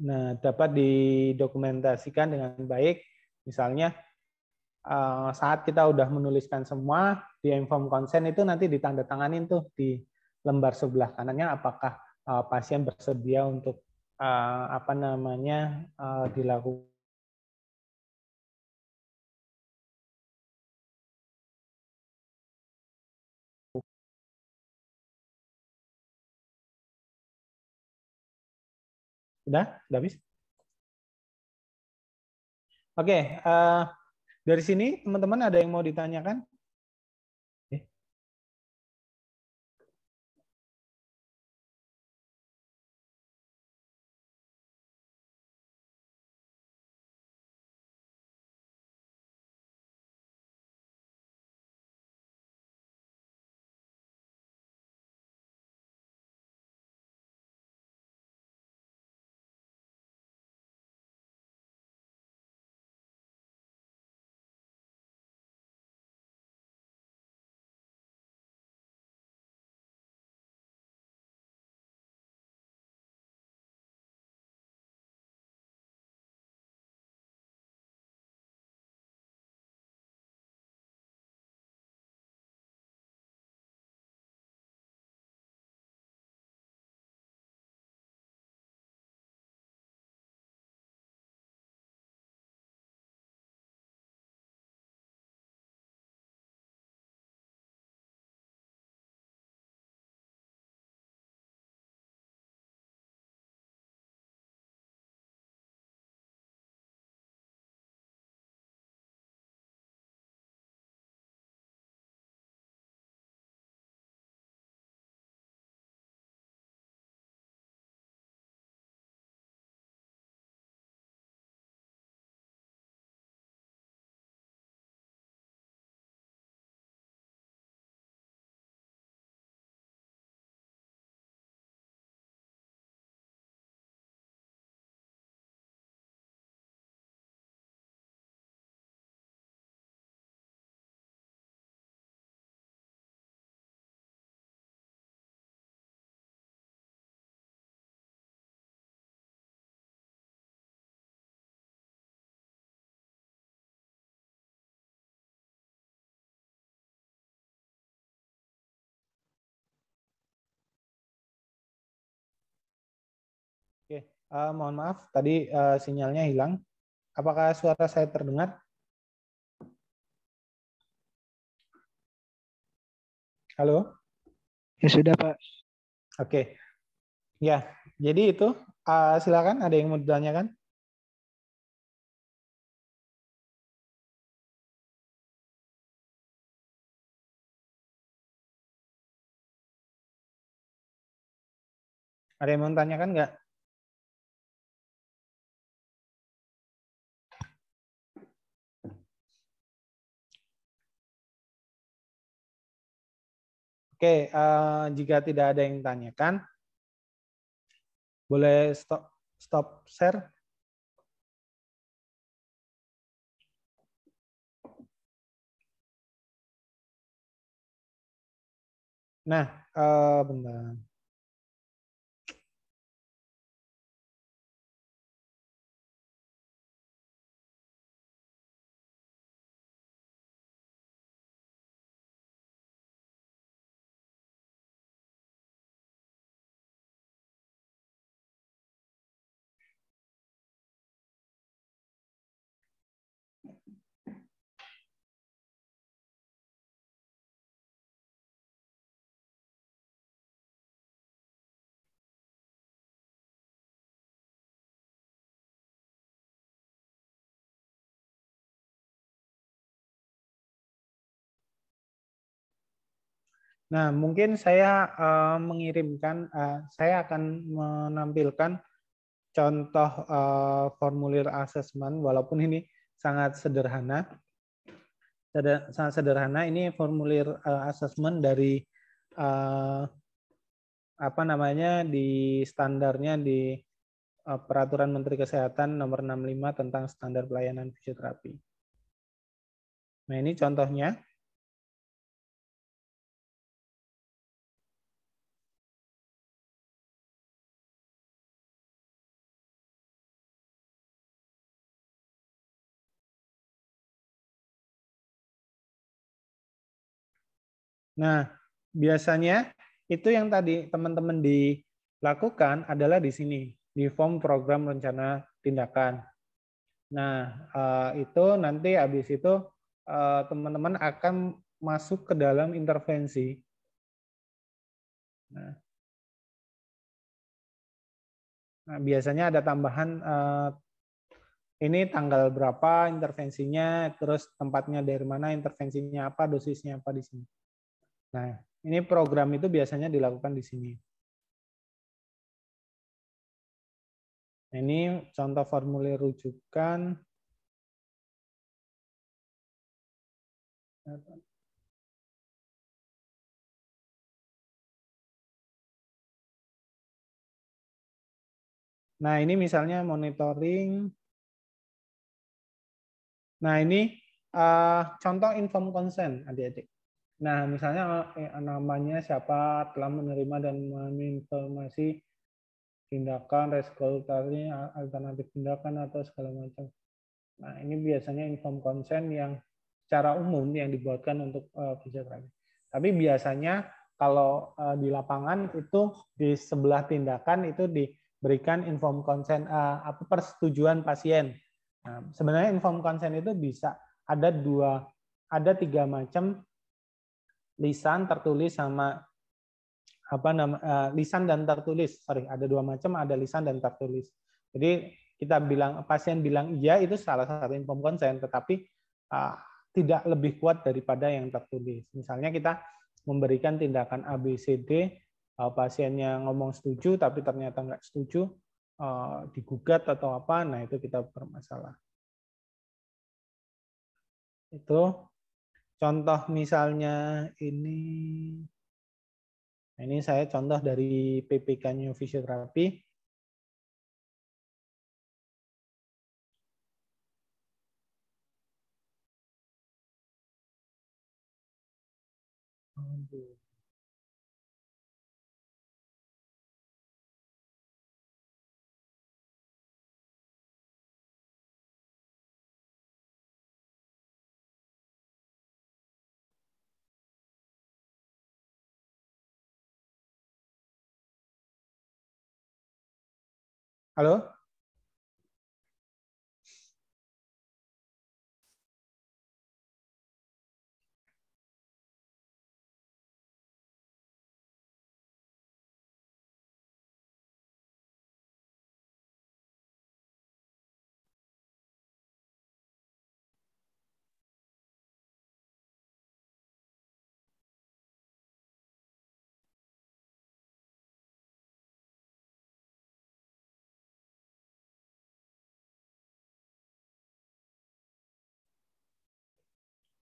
Speaker 2: Nah, dapat didokumentasikan dengan baik. Misalnya saat kita udah menuliskan semua, di informed consent itu nanti ditandatanganin tuh di lembar sebelah kanannya apakah pasien bersedia untuk dilakukan. Sudah habis? Oke, dari sini teman-teman ada yang mau ditanyakan? Oke, mohon maaf tadi sinyalnya hilang. Apakah suara saya terdengar? Halo?
Speaker 7: Ya sudah, Pak.
Speaker 2: Oke. Ya, jadi itu silakan ada yang mau ditanyakan? Ada yang mau tanyakan nggak? Oke, jika tidak ada yang tanyakan, boleh stop share. Nah, bentar. Nah, mungkin saya mengirimkan, saya akan menampilkan contoh formulir asesmen, walaupun ini sangat sederhana. Sangat sederhana, ini formulir asesmen dari apa namanya di standarnya di Peraturan Menteri Kesehatan Nomor 65 tentang standar pelayanan fisioterapi. Nah, ini contohnya. Nah, biasanya itu yang tadi teman-teman dilakukan adalah di sini, di form program rencana tindakan. Nah, itu nanti habis itu teman-teman akan masuk ke dalam intervensi. Nah, biasanya ada tambahan ini tanggal berapa intervensinya, terus tempatnya dari mana, intervensinya apa, dosisnya apa di sini. Nah, ini program itu biasanya dilakukan di sini. Nah, ini contoh formulir rujukan. Nah, ini misalnya monitoring. Nah, ini contoh inform consent, adik-adik. Nah, misalnya namanya siapa, telah menerima dan menginformasi tindakan, reskolutasi, alternatif tindakan, atau segala macam. Nah, ini biasanya inform consent yang secara umum yang dibuatkan untuk fisioterapi. Tapi biasanya kalau di lapangan itu di sebelah tindakan itu diberikan inform consent apa persetujuan pasien. Nah, sebenarnya inform consent itu bisa ada tiga macam, lisan, tertulis, sama apa lisan dan tertulis. Sorry, ada dua macam, ada lisan dan tertulis. Jadi kita bilang pasien bilang iya itu salah satu inform consent, tetapi tidak lebih kuat daripada yang tertulis. Misalnya kita memberikan tindakan A, B, C, D, pasiennya ngomong setuju tapi ternyata nggak setuju, digugat atau apa, nah itu kita bermasalah. Itu contoh misalnya ini. Nah, ini saya contoh dari PPK New Fisioterapi. Halo?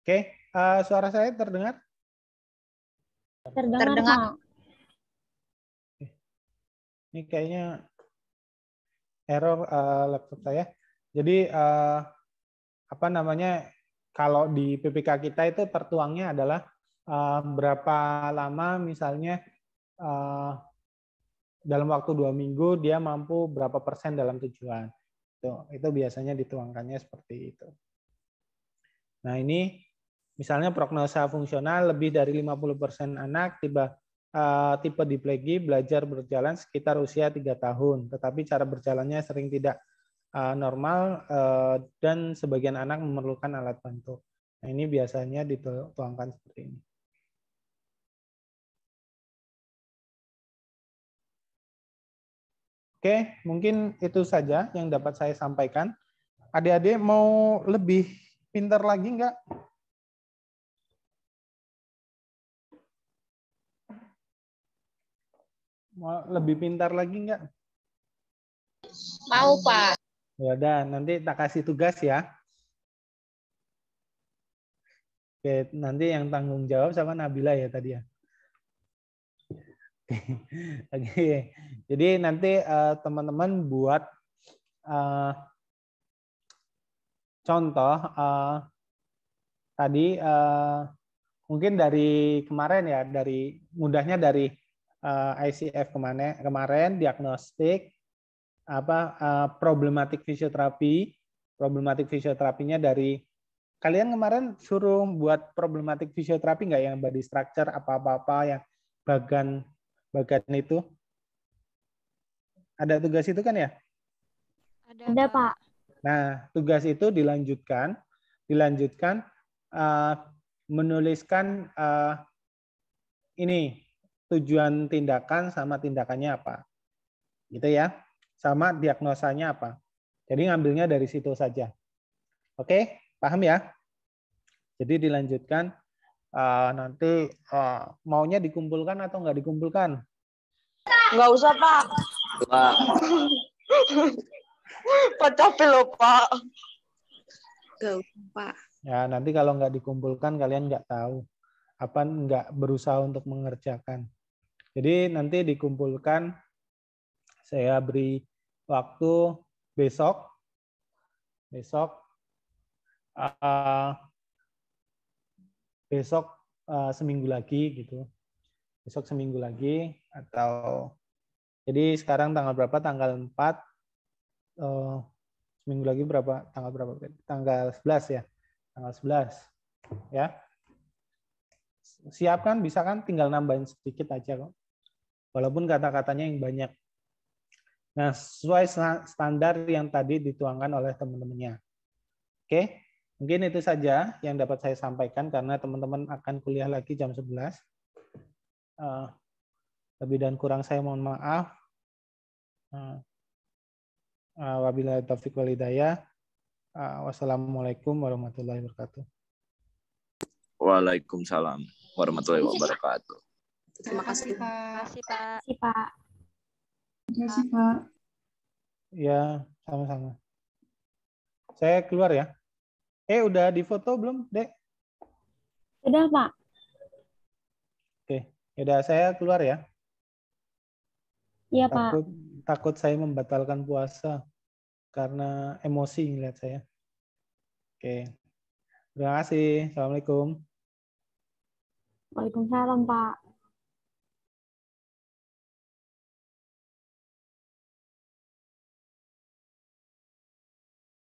Speaker 2: Oke, suara saya terdengar?
Speaker 5: Terdengar.
Speaker 2: Ini kayaknya error laptop saya. Jadi apa namanya? Kalau di PPK kita itu tertuangnya adalah berapa lama misalnya dalam waktu 2 minggu dia mampu berapa persen dalam tujuan. Itu biasanya dituangkannya seperti itu. Nah ini misalnya prognosa fungsional lebih dari 50% anak tipe diplegi belajar berjalan sekitar usia 3 tahun, tetapi cara berjalannya sering tidak normal dan sebagian anak memerlukan alat bantu. Nah ini biasanya dituangkan seperti ini. Oke, mungkin itu saja yang dapat saya sampaikan. Adik-adik mau lebih pintar lagi nggak? Mau lebih pintar lagi nggak?
Speaker 3: Mau, Pak.
Speaker 2: Ya udah, nanti tak kasih tugas ya. Oke, nanti yang tanggung jawab sama Nabila ya tadi ya. Oke, jadi nanti teman-teman buat contoh tadi mungkin dari kemarin ya, dari mudahnya dari ICF kemarin diagnostik problematik fisioterapinya dari kalian kemarin suruh buat problematik fisioterapi nggak yang body structure apa-apa yang bagan itu ada tugas itu kan ya?
Speaker 5: Ada Pak.
Speaker 2: Nah tugas itu dilanjutkan menuliskan ini tujuan tindakan sama tindakannya apa, gitu ya, sama diagnosanya apa. Jadi ngambilnya dari situ saja. Oke, paham ya? Jadi dilanjutkan nanti maunya dikumpulkan atau nggak dikumpulkan?
Speaker 6: Nggak usah, Pak.
Speaker 8: Pak.
Speaker 6: Pak capek loh, Pak.
Speaker 5: Nggak usah, Pak.
Speaker 2: Ya, nanti kalau nggak dikumpulkan kalian nggak tahu, nggak berusaha untuk mengerjakan. Jadi nanti dikumpulkan, saya beri waktu besok seminggu lagi gitu. Besok seminggu lagi atau jadi sekarang tanggal berapa? Tanggal 4. Seminggu lagi berapa? Tanggal berapa? Tanggal 11 ya. Tanggal 11. Ya. Siap kan? Bisa kan? Tinggal nambahin sedikit aja kok. Walaupun kata-katanya yang banyak. Nah, sesuai standar yang tadi dituangkan oleh teman-temannya. Oke, mungkin itu saja yang dapat saya sampaikan karena teman-teman akan kuliah lagi jam 11. Lebih dan kurang saya mohon maaf. Wabillahi taufiq wal hidayah. Wassalamualaikum warahmatullahi wabarakatuh.
Speaker 8: Waalaikumsalam warahmatullahi wabarakatuh.
Speaker 5: Terima kasih, Pak. Terima kasih, Pak.
Speaker 1: Terima kasih, Pak.
Speaker 2: Ya, sama-sama. Saya keluar ya. Udah difoto belum, Dek?
Speaker 5: Sudah, Pak.
Speaker 2: Oke, udah saya keluar ya.
Speaker 5: Iya, Pak.
Speaker 2: Takut saya membatalkan puasa karena emosi ngeliat saya. Oke. Terima kasih. Assalamualaikum.
Speaker 5: Waalaikumsalam, Pak.